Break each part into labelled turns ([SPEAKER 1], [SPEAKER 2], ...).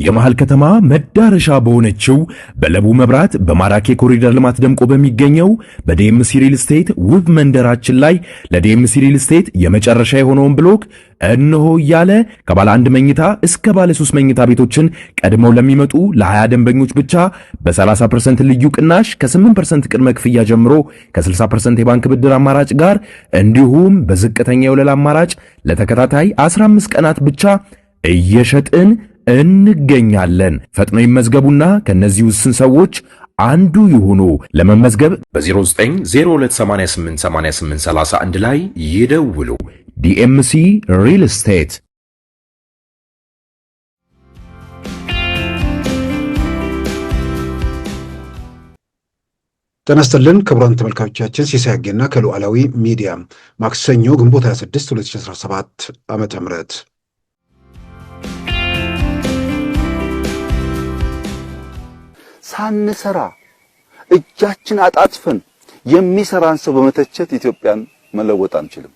[SPEAKER 1] የመሃል ከተማ መዳረሻ በሆነችው በለቡ መብራት በማራኪ ኮሪደር ልማት ደምቆ በሚገኘው በዲኤምሲ ሪል ስቴት ውብ መንደራችን ላይ ለዲኤምሲ ሪል ስቴት የመጨረሻ የሆነውን ብሎክ እነሆ እያለ ከባለ 1 መኝታ እስከ ባለ 3 መኝታ ቤቶችን ቀድመው ለሚመጡ ለ20 ደንበኞች ብቻ በ30% ልዩ ቅናሽ ከ8% ቅድመ ክፍያ ጀምሮ ከ60% የባንክ ብድር አማራጭ ጋር እንዲሁም በዝቅተኛ የወለል አማራጭ ለተከታታይ 15 ቀናት ብቻ እየሸጥን እንገኛለን። ፈጥነው ይመዝገቡና ከነዚህ ውስን ሰዎች አንዱ ይሁኑ። ለመመዝገብ በ0902888831 ላይ ይደውሉ። ዲኤምሲ ሪል ስቴት።
[SPEAKER 2] ጤና ይስጥልን ክቡራን ተመልካቾቻችን፣ ሲሳይ አጌና ከሉዓላዊ ሚዲያ ማክሰኞ ግንቦት 26 2017 ዓመተ ምህረት
[SPEAKER 3] ሳንሰራ እጃችን አጣጥፈን የሚሰራን ሰው በመተቸት ኢትዮጵያን መለወጥ አንችልም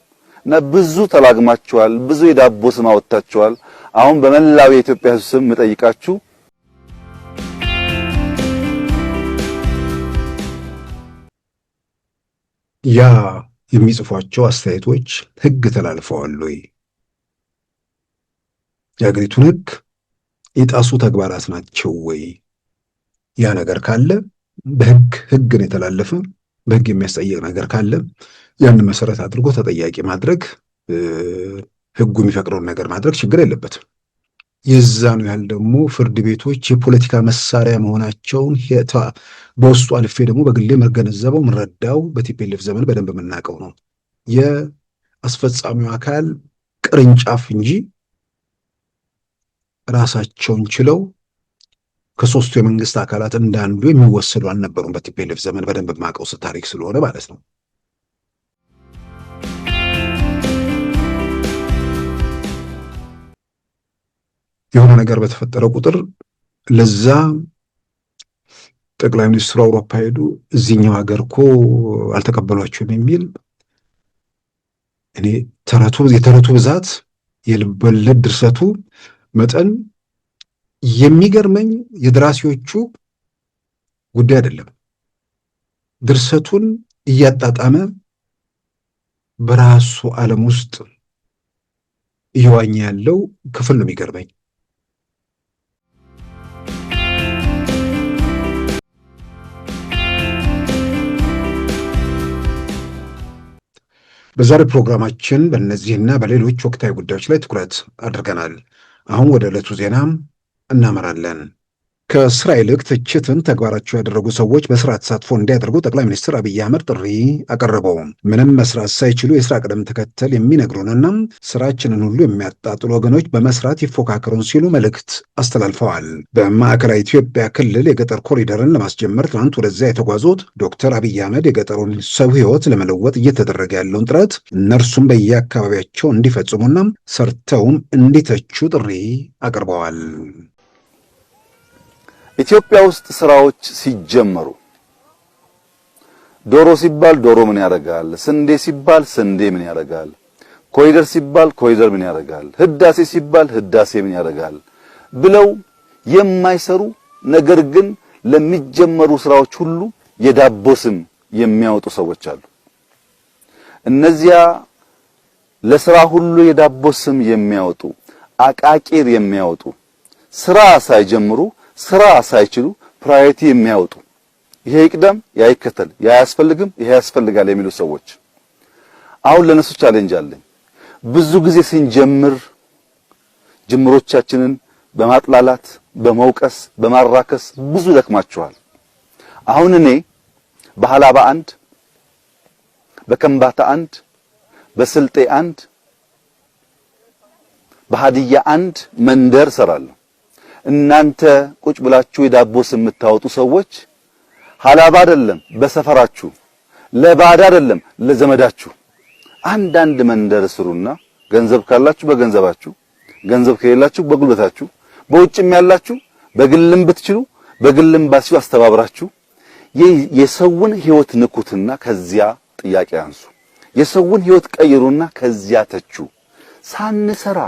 [SPEAKER 3] እና ብዙ ተላግማችኋል፣ ብዙ የዳቦ ስም አወጣችኋል። አሁን በመላው የኢትዮጵያ ሕዝብ ስም መጠይቃችሁ
[SPEAKER 2] ያ የሚጽፏቸው አስተያየቶች ሕግ ተላልፈዋል ወይ? የአገሪቱን ሕግ የጣሱ ተግባራት ናቸው ወይ? ያ ነገር ካለ ሕግን የተላለፈ በሕግ የሚያስጠይቅ ነገር ካለ ያን መሰረት አድርጎ ተጠያቂ ማድረግ፣ ሕጉ የሚፈቅደውን ነገር ማድረግ ችግር የለበትም። የዛኑ ያህል ደግሞ ፍርድ ቤቶች የፖለቲካ መሳሪያ መሆናቸውን በውስጡ አልፌ ደግሞ በግሌ መገነዘበው ምረዳው በቲፒኤልኤፍ ዘመን በደንብ የምናውቀው ነው። የአስፈጻሚው አካል ቅርንጫፍ እንጂ ራሳቸውን ችለው ከሶስቱ የመንግስት አካላት እንዳንዱ የሚወሰዱ አልነበሩም። በቲፒኤልኤፍ ዘመን በደንብ የማውቀው ታሪክ ስለሆነ ማለት ነው። የሆነ ነገር በተፈጠረ ቁጥር ለዛ ጠቅላይ ሚኒስትሩ አውሮፓ ሄዱ፣ እዚህኛው ሀገር እኮ አልተቀበሏቸውም የሚል እኔ የተረቱ ብዛት የልቦለድ ድርሰቱ መጠን የሚገርመኝ የደራሲዎቹ ጉዳይ አይደለም። ድርሰቱን እያጣጣመ በራሱ ዓለም ውስጥ እየዋኘ ያለው ክፍል ነው የሚገርመኝ። በዛሬ ፕሮግራማችን በእነዚህና በሌሎች ወቅታዊ ጉዳዮች ላይ ትኩረት አድርገናል። አሁን ወደ ዕለቱ ዜና እናመራለን። ከስራ ይልቅ ትችትን ተግባራቸው ያደረጉ ሰዎች በስራ ተሳትፎ እንዲያደርጉ ጠቅላይ ሚኒስትር አብይ አህመድ ጥሪ አቀረበው። ምንም መስራት ሳይችሉ የስራ ቅደም ተከተል የሚነግሩንና ስራችንን ሁሉ የሚያጣጥሉ ወገኖች በመስራት ይፎካከሩን ሲሉ መልእክት አስተላልፈዋል። በማዕከላዊ ኢትዮጵያ ክልል የገጠር ኮሪደርን ለማስጀመር ትናንት ወደዚያ የተጓዙት ዶክተር አብይ አህመድ የገጠሩን ሰው ሕይወት ለመለወጥ እየተደረገ ያለውን ጥረት እነርሱም በየአካባቢያቸው እንዲፈጽሙና ሰርተውም እንዲተቹ ጥሪ አቅርበዋል።
[SPEAKER 3] ኢትዮጵያ ውስጥ ስራዎች ሲጀመሩ ዶሮ ሲባል ዶሮ ምን ያደርጋል፣ ስንዴ ሲባል ስንዴ ምን ያደርጋል፣ ኮሪደር ሲባል ኮሪደር ምን ያደርጋል፣ ህዳሴ ሲባል ህዳሴ ምን ያደርጋል ብለው የማይሰሩ ነገር ግን ለሚጀመሩ ስራዎች ሁሉ የዳቦ ስም የሚያወጡ ሰዎች አሉ። እነዚያ ለስራ ሁሉ የዳቦ ስም የሚያወጡ አቃቂር የሚያወጡ ስራ ሳይጀምሩ ስራ ሳይችሉ ፕራዮሪቲ የሚያወጡ ይሄ ይቅደም ያ ይከተል ያ ያስፈልግም ይሄ ያስፈልጋል የሚሉ ሰዎች አሁን ለነሱ ቻሌንጅ አለኝ። ብዙ ጊዜ ስንጀምር ጅምሮቻችንን በማጥላላት በመውቀስ በማራከስ ብዙ ደክማችኋል። አሁን እኔ በሐላባ 1 በከምባታ 1 በስልጤ 1 በሃዲያ 1 መንደር ሰራለሁ። እናንተ ቁጭ ብላችሁ የዳቦ ስም የምታወጡ ሰዎች ሐላባ አይደለም በሰፈራችሁ፣ ለባዳ አይደለም ለዘመዳችሁ አንዳንድ መንደር ስሩና ገንዘብ ካላችሁ በገንዘባችሁ፣ ገንዘብ ከሌላችሁ በጉልበታችሁ፣ በውጭም ያላችሁ በግልም ብትችሉ በግልም ባሲው አስተባብራችሁ የሰውን ህይወት ንኩትና ከዚያ ጥያቄ አንሱ። የሰውን ህይወት ቀይሩና ከዚያ ተቹ። ሳንሰራ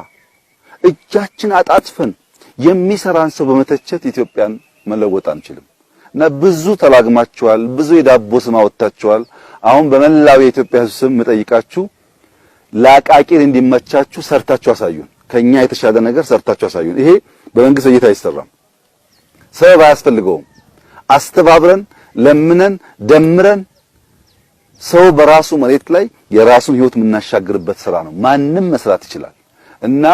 [SPEAKER 3] እጃችን አጣጥፈን የሚሰራን ሰው በመተቸት ኢትዮጵያን መለወጥ አንችልም። እና ብዙ ተላግማችኋል፣ ብዙ የዳቦ ስም አወጣችኋል። አሁን በመላው የኢትዮጵያ ሕዝብ ስም የምጠይቃችሁ ለአቃቂር እንዲመቻችሁ ሰርታችሁ አሳዩን። ከኛ የተሻለ ነገር ሰርታችሁ አሳዩን። ይሄ በመንግስት እይታ አይሰራም፣ ሰበብ አያስፈልገውም። አስተባብረን ለምነን ደምረን ሰው በራሱ መሬት ላይ የራሱን ህይወት የምናሻግርበት ስራ ነው። ማንም መስራት ይችላል። እና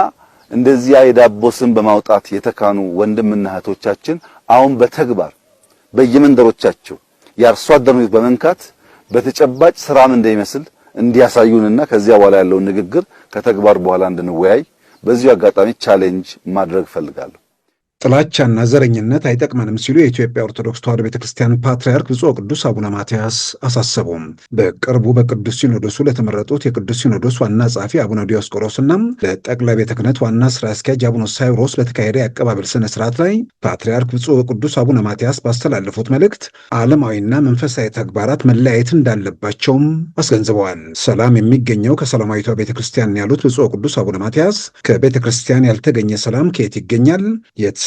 [SPEAKER 3] እንደዚያ የዳቦ ስም በማውጣት የተካኑ ወንድምና እህቶቻችን አሁን በተግባር በየመንደሮቻቸው የአርሶ አደሩን በመንካት በተጨባጭ ስራም እንደሚመስል እንዲያሳዩንና ከዚያ በኋላ ያለውን ንግግር ከተግባር በኋላ እንድንወያይ በዚሁ አጋጣሚ ቻሌንጅ ማድረግ ፈልጋለሁ።
[SPEAKER 2] ጥላቻና ዘረኝነት አይጠቅመንም ሲሉ የኢትዮጵያ ኦርቶዶክስ ተዋሕዶ ቤተክርስቲያን ፓትርያርክ ብፁዕ ቅዱስ አቡነ ማትያስ አሳሰቡ። በቅርቡ በቅዱስ ሲኖዶሱ ለተመረጡት የቅዱስ ሲኖዶስ ዋና ጸሐፊ አቡነ ዲዮስቆሮስና ለጠቅላይ ቤተ ክህነት ዋና ስራ አስኪያጅ አቡነ ሳይሮስ በተካሄደ የአቀባበል ስነ ስርዓት ላይ ፓትርያርክ ብፁዕ ቅዱስ አቡነ ማትያስ ባስተላለፉት መልእክት ዓለማዊና መንፈሳዊ ተግባራት መለያየት እንዳለባቸውም አስገንዝበዋል። ሰላም የሚገኘው ከሰላማዊቷ ቤተክርስቲያን ያሉት ብፁዕ ቅዱስ አቡነ ማትያስ ከቤተክርስቲያን ያልተገኘ ሰላም ከየት ይገኛል?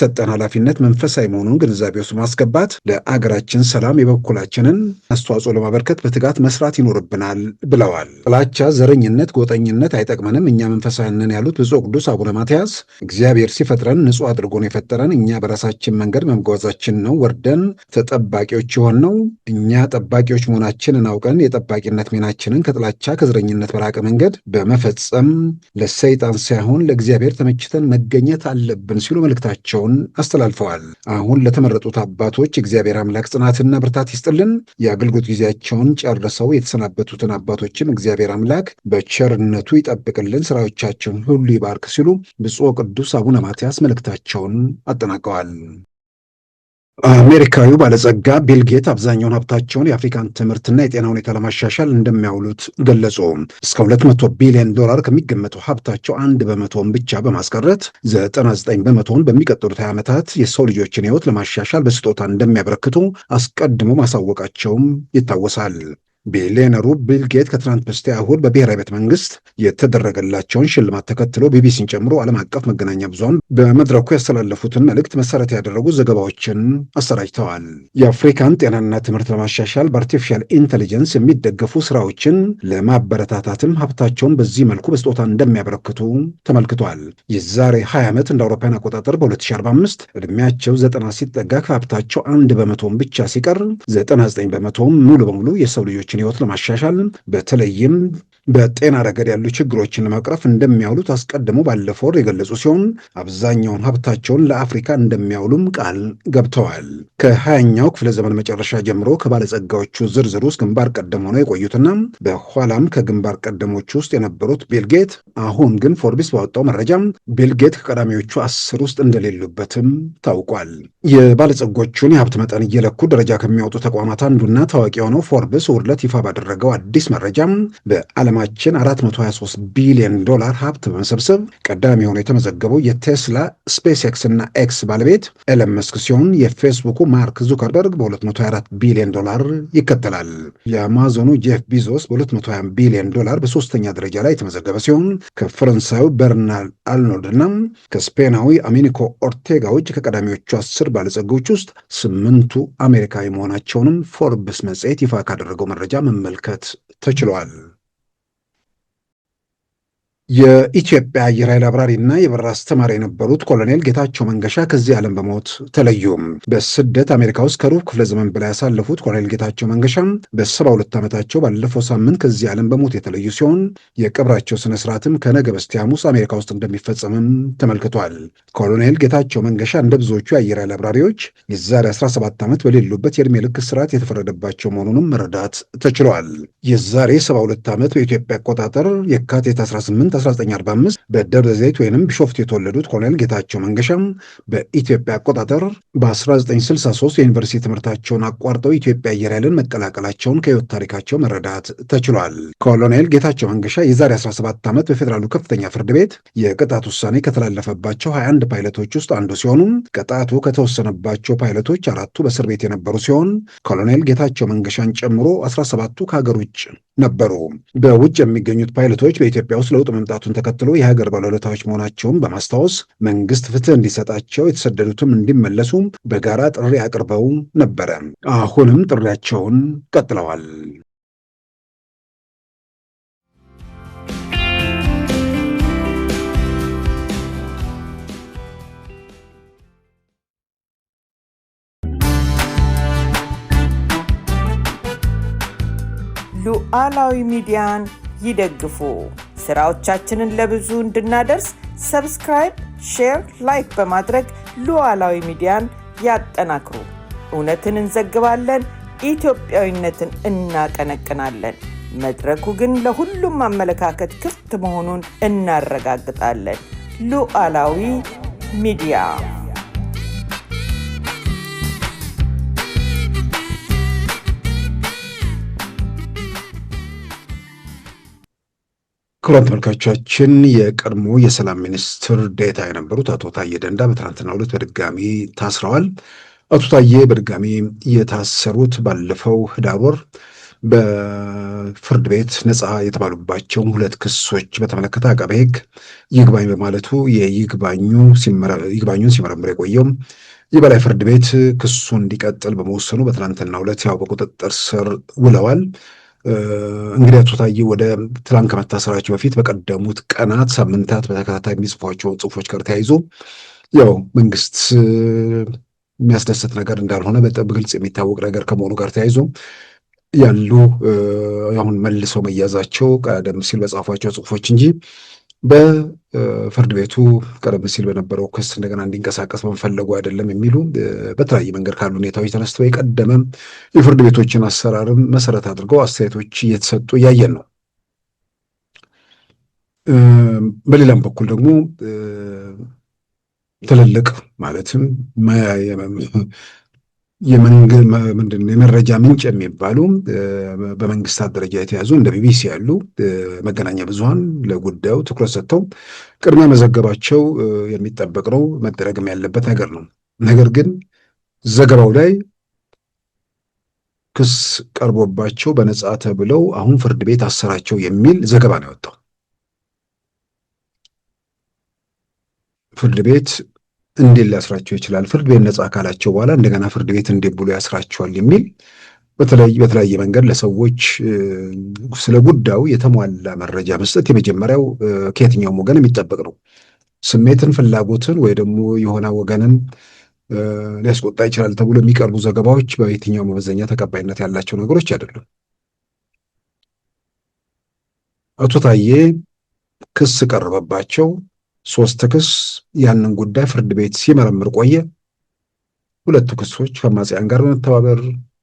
[SPEAKER 2] ሰጠን ኃላፊነት መንፈሳዊ መሆኑን ግንዛቤ ውስጥ ማስገባት ለአገራችን ሰላም የበኩላችንን አስተዋጽኦ ለማበርከት በትጋት መስራት ይኖርብናል ብለዋል። ጥላቻ፣ ዘረኝነት፣ ጎጠኝነት አይጠቅመንም፣ እኛ መንፈሳውያን ነን ያሉት ብፁዕ ቅዱስ አቡነ ማትያስ እግዚአብሔር ሲፈጥረን ንጹሕ አድርጎን የፈጠረን እኛ በራሳችን መንገድ መጓዛችን ነው ወርደን ተጠባቂዎች የሆንነው እኛ ጠባቂዎች መሆናችንን አውቀን የጠባቂነት ሚናችንን ከጥላቻ ከዘረኝነት በራቀ መንገድ በመፈጸም ለሰይጣን ሳይሆን ለእግዚአብሔር ተመችተን መገኘት አለብን ሲሉ መልእክታቸውን አስተላልፈዋል። አሁን ለተመረጡት አባቶች እግዚአብሔር አምላክ ጽናትና ብርታት ይስጥልን። የአገልግሎት ጊዜያቸውን ጨርሰው የተሰናበቱትን አባቶችም እግዚአብሔር አምላክ በቸርነቱ ይጠብቅልን፣ ስራዎቻቸውን ሁሉ ይባርክ ሲሉ ብፁዕ ቅዱስ አቡነ ማትያስ መልእክታቸውን አጠናቀዋል። አሜሪካዊው ባለጸጋ ቢል ጌት አብዛኛውን ሀብታቸውን የአፍሪካን ትምህርትና የጤና ሁኔታ ለማሻሻል እንደሚያውሉት ገለጹ። እስከ $200 ቢሊዮን ከሚገመተው ሀብታቸው 1 በመቶውን ብቻ በማስቀረት 99 በመቶውን በሚቀጥሉት 20 ዓመታት የሰው ልጆችን ሕይወት ለማሻሻል በስጦታ እንደሚያበረክቱ አስቀድሞ ማሳወቃቸውም ይታወሳል። ቢሊዮነሩ ቢል ጌት ከትናንት በስቲያ እሁድ በብሔራዊ ቤተ መንግስት የተደረገላቸውን ሽልማት ተከትሎ ቢቢሲን ጨምሮ ዓለም አቀፍ መገናኛ ብዙሃን በመድረኩ ያስተላለፉትን መልእክት መሰረት ያደረጉ ዘገባዎችን አሰራጭተዋል። የአፍሪካን ጤናና ትምህርት ለማሻሻል በአርቲፊሻል ኢንቴሊጀንስ የሚደገፉ ስራዎችን ለማበረታታትም ሀብታቸውን በዚህ መልኩ በስጦታ እንደሚያበረክቱ ተመልክቷል። የዛሬ 20 ዓመት እንደ አውሮፓውያን አቆጣጠር በ2045 ዕድሜያቸው 90 ሲጠጋ ከሀብታቸው 1 በመቶውን ብቻ ሲቀር 99 በመቶውን ሙሉ በሙሉ የሰው ልጆች ሕይወት ለማሻሻል በተለይም በጤና ረገድ ያሉ ችግሮችን ለመቅረፍ እንደሚያውሉት አስቀድሞ ባለፈው ወር የገለጹ ሲሆን አብዛኛውን ሀብታቸውን ለአፍሪካ እንደሚያውሉም ቃል ገብተዋል። ከ20ኛው ክፍለ ዘመን መጨረሻ ጀምሮ ከባለጸጋዎቹ ዝርዝር ውስጥ ግንባር ቀደም ሆነው የቆዩትና በኋላም ከግንባር ቀደሞች ውስጥ የነበሩት ቢል ጌት አሁን ግን ፎርቢስ ባወጣው መረጃ ቢል ጌት ከቀዳሚዎቹ 10 ውስጥ እንደሌሉበትም ታውቋል። የባለጸጎቹን የሀብት መጠን እየለኩ ደረጃ ከሚያወጡ ተቋማት አንዱና ታዋቂ የሆነው ፎርብስ ውርለት ይፋ ባደረገው አዲስ መረጃ በዓለማችን $423 ቢሊዮን ሀብት በመሰብሰብ ቀዳሚ ሆኖ የተመዘገበው የቴስላ ስፔስ ኤክስ እና ኤክስ ባለቤት ኤለን መስክ ሲሆን የፌስቡኩ ማርክ ዙከርበርግ በ$224 ቢሊዮን ይከተላል። የአማዞኑ ጄፍ ቢዞስ በ$220 ቢሊዮን በሶስተኛ ደረጃ ላይ የተመዘገበ ሲሆን ከፈረንሳዩ በርናርድ አርኖልድ እና ከስፔናዊ አሜኒኮ ኦርቴጋ ውጭ ከቀዳሚዎቹ 10 ባለጸጎች ውስጥ 8ቱ አሜሪካዊ መሆናቸውንም ፎርብስ መጽሔት ይፋ ካደረገው መረጃ መመልከት ተችሏል። የኢትዮጵያ አየር ኃይል አብራሪና የበረራ አስተማሪ የነበሩት ኮሎኔል ጌታቸው መንገሻ ከዚህ ዓለም በሞት ተለዩ። በስደት አሜሪካ ውስጥ ከሩብ ክፍለ ዘመን በላይ ያሳለፉት ኮሎኔል ጌታቸው መንገሻ በ72 ዓመታቸው ባለፈው ሳምንት ከዚህ ዓለም በሞት የተለዩ ሲሆን የቀብራቸው ስነ ስርዓትም ከነገ በስቲያ ሐሙስ አሜሪካ ውስጥ እንደሚፈጸምም ተመልክቷል። ኮሎኔል ጌታቸው መንገሻ እንደ ብዙዎቹ የአየር ኃይል አብራሪዎች የዛሬ 17 ዓመት በሌሉበት የዕድሜ ልክ እስራት የተፈረደባቸው መሆኑንም መረዳት ተችሏል። የዛሬ 72 ዓመት በኢትዮጵያ አቆጣጠር የካቲት 18 1945 በደብረ ዘይት ወይንም ቢሾፍቱ የተወለዱት ኮሎኔል ጌታቸው መንገሻ በኢትዮጵያ አቆጣጠር በ1963 የዩኒቨርሲቲ ትምህርታቸውን አቋርጠው ኢትዮጵያ አየር ኃይልን መቀላቀላቸውን ከህይወት ታሪካቸው መረዳት ተችሏል። ኮሎኔል ጌታቸው መንገሻ የዛሬ 17 ዓመት በፌዴራሉ ከፍተኛ ፍርድ ቤት የቅጣት ውሳኔ ከተላለፈባቸው 21 ፓይለቶች ውስጥ አንዱ ሲሆኑ ቅጣቱ ከተወሰነባቸው ፓይለቶች 4ቱ በእስር ቤት የነበሩ ሲሆን ኮሎኔል ጌታቸው መንገሻን ጨምሮ 17ቱ ከሀገር ውጭ ነበሩ። በውጭ የሚገኙት ፓይለቶች በኢትዮጵያ ውስጥ ለውጥ መምጣቱን ተከትሎ የሀገር ባለውለታዎች መሆናቸውን በማስታወስ መንግስት ፍትህ እንዲሰጣቸው፣ የተሰደዱትም እንዲመለሱ በጋራ ጥሪ አቅርበው ነበረ። አሁንም ጥሪያቸውን ቀጥለዋል።
[SPEAKER 4] ሉዓላዊ ሚዲያን ይደግፉ። ስራዎቻችንን ለብዙ እንድናደርስ ሰብስክራይብ፣ ሼር፣ ላይክ በማድረግ ሉዓላዊ ሚዲያን ያጠናክሩ። እውነትን እንዘግባለን፣ ኢትዮጵያዊነትን እናቀነቅናለን። መድረኩ ግን ለሁሉም አመለካከት ክፍት መሆኑን እናረጋግጣለን። ሉዓላዊ ሚዲያ
[SPEAKER 2] ክቡራን ተመልካቾቻችን የቀድሞ የሰላም ሚኒስትር ዴኤታ የነበሩት አቶ ታዬ ደንዳ በትናንትናው ዕለት በድጋሚ ታስረዋል። አቶ ታዬ በድጋሚ የታሰሩት ባለፈው ህዳር ወር በፍርድ ቤት ነፃ የተባሉባቸውን 2 ክሶች በተመለከተ አቃቤ ሕግ ይግባኝ በማለቱ ይግባኙን ሲመረምር የቆየው የበላይ ፍርድ ቤት ክሱ እንዲቀጥል በመወሰኑ በትናንትናው ዕለት ያው በቁጥጥር ስር ውለዋል። እንግዲህ አቶ ታዬ ወደ ትላንት ከመታሰራቸው በፊት በቀደሙት ቀናት፣ ሳምንታት በተከታታይ የሚጽፏቸው ጽሁፎች ጋር ተያይዞ ያው መንግስት የሚያስደስት ነገር እንዳልሆነ በግልጽ የሚታወቅ ነገር ከመሆኑ ጋር ተያይዞ ያሉ አሁን መልሰው መያዛቸው ቀደም ሲል በጻፏቸው ጽሁፎች እንጂ በፍርድ ቤቱ ቀደም ሲል በነበረው ክስ እንደገና እንዲንቀሳቀስ በመፈለጉ አይደለም የሚሉ በተለያየ መንገድ ካሉ ሁኔታዎች ተነስተው የቀደመ የፍርድ ቤቶችን አሰራርም መሰረት አድርገው አስተያየቶች እየተሰጡ እያየን ነው። በሌላም በኩል ደግሞ ትልልቅ ማለትም የመረጃ ምንጭ የሚባሉ በመንግስታት ደረጃ የተያዙ እንደ ቢቢሲ ያሉ መገናኛ ብዙሃን ለጉዳዩ ትኩረት ሰጥተው ቅድሚያ መዘገባቸው የሚጠበቅ ነው፣ መደረግም ያለበት ነገር ነው። ነገር ግን ዘገባው ላይ ክስ ቀርቦባቸው በነጻ ተብለው አሁን ፍርድ ቤት አሰራቸው የሚል ዘገባ ነው የወጣው። ፍርድ ቤት እንዴት ሊያስራቸው ይችላል? ፍርድ ቤት ነጻ ካላቸው በኋላ እንደገና ፍርድ ቤት እንዴት ብሎ ያስራቸዋል? የሚል በተለያየ መንገድ ለሰዎች ስለ ጉዳዩ የተሟላ መረጃ መስጠት የመጀመሪያው ከየትኛውም ወገን የሚጠበቅ ነው። ስሜትን፣ ፍላጎትን ወይ ደግሞ የሆነ ወገንን ሊያስቆጣ ይችላል ተብሎ የሚቀርቡ ዘገባዎች በየትኛው መመዘኛ ተቀባይነት ያላቸው ነገሮች አይደሉም። አቶ ታዬ ክስ ቀረበባቸው። 3 ክስ ያንን ጉዳይ ፍርድ ቤት ሲመረምር ቆየ። 2 ክሶች ከአማጽያን ጋር በመተባበር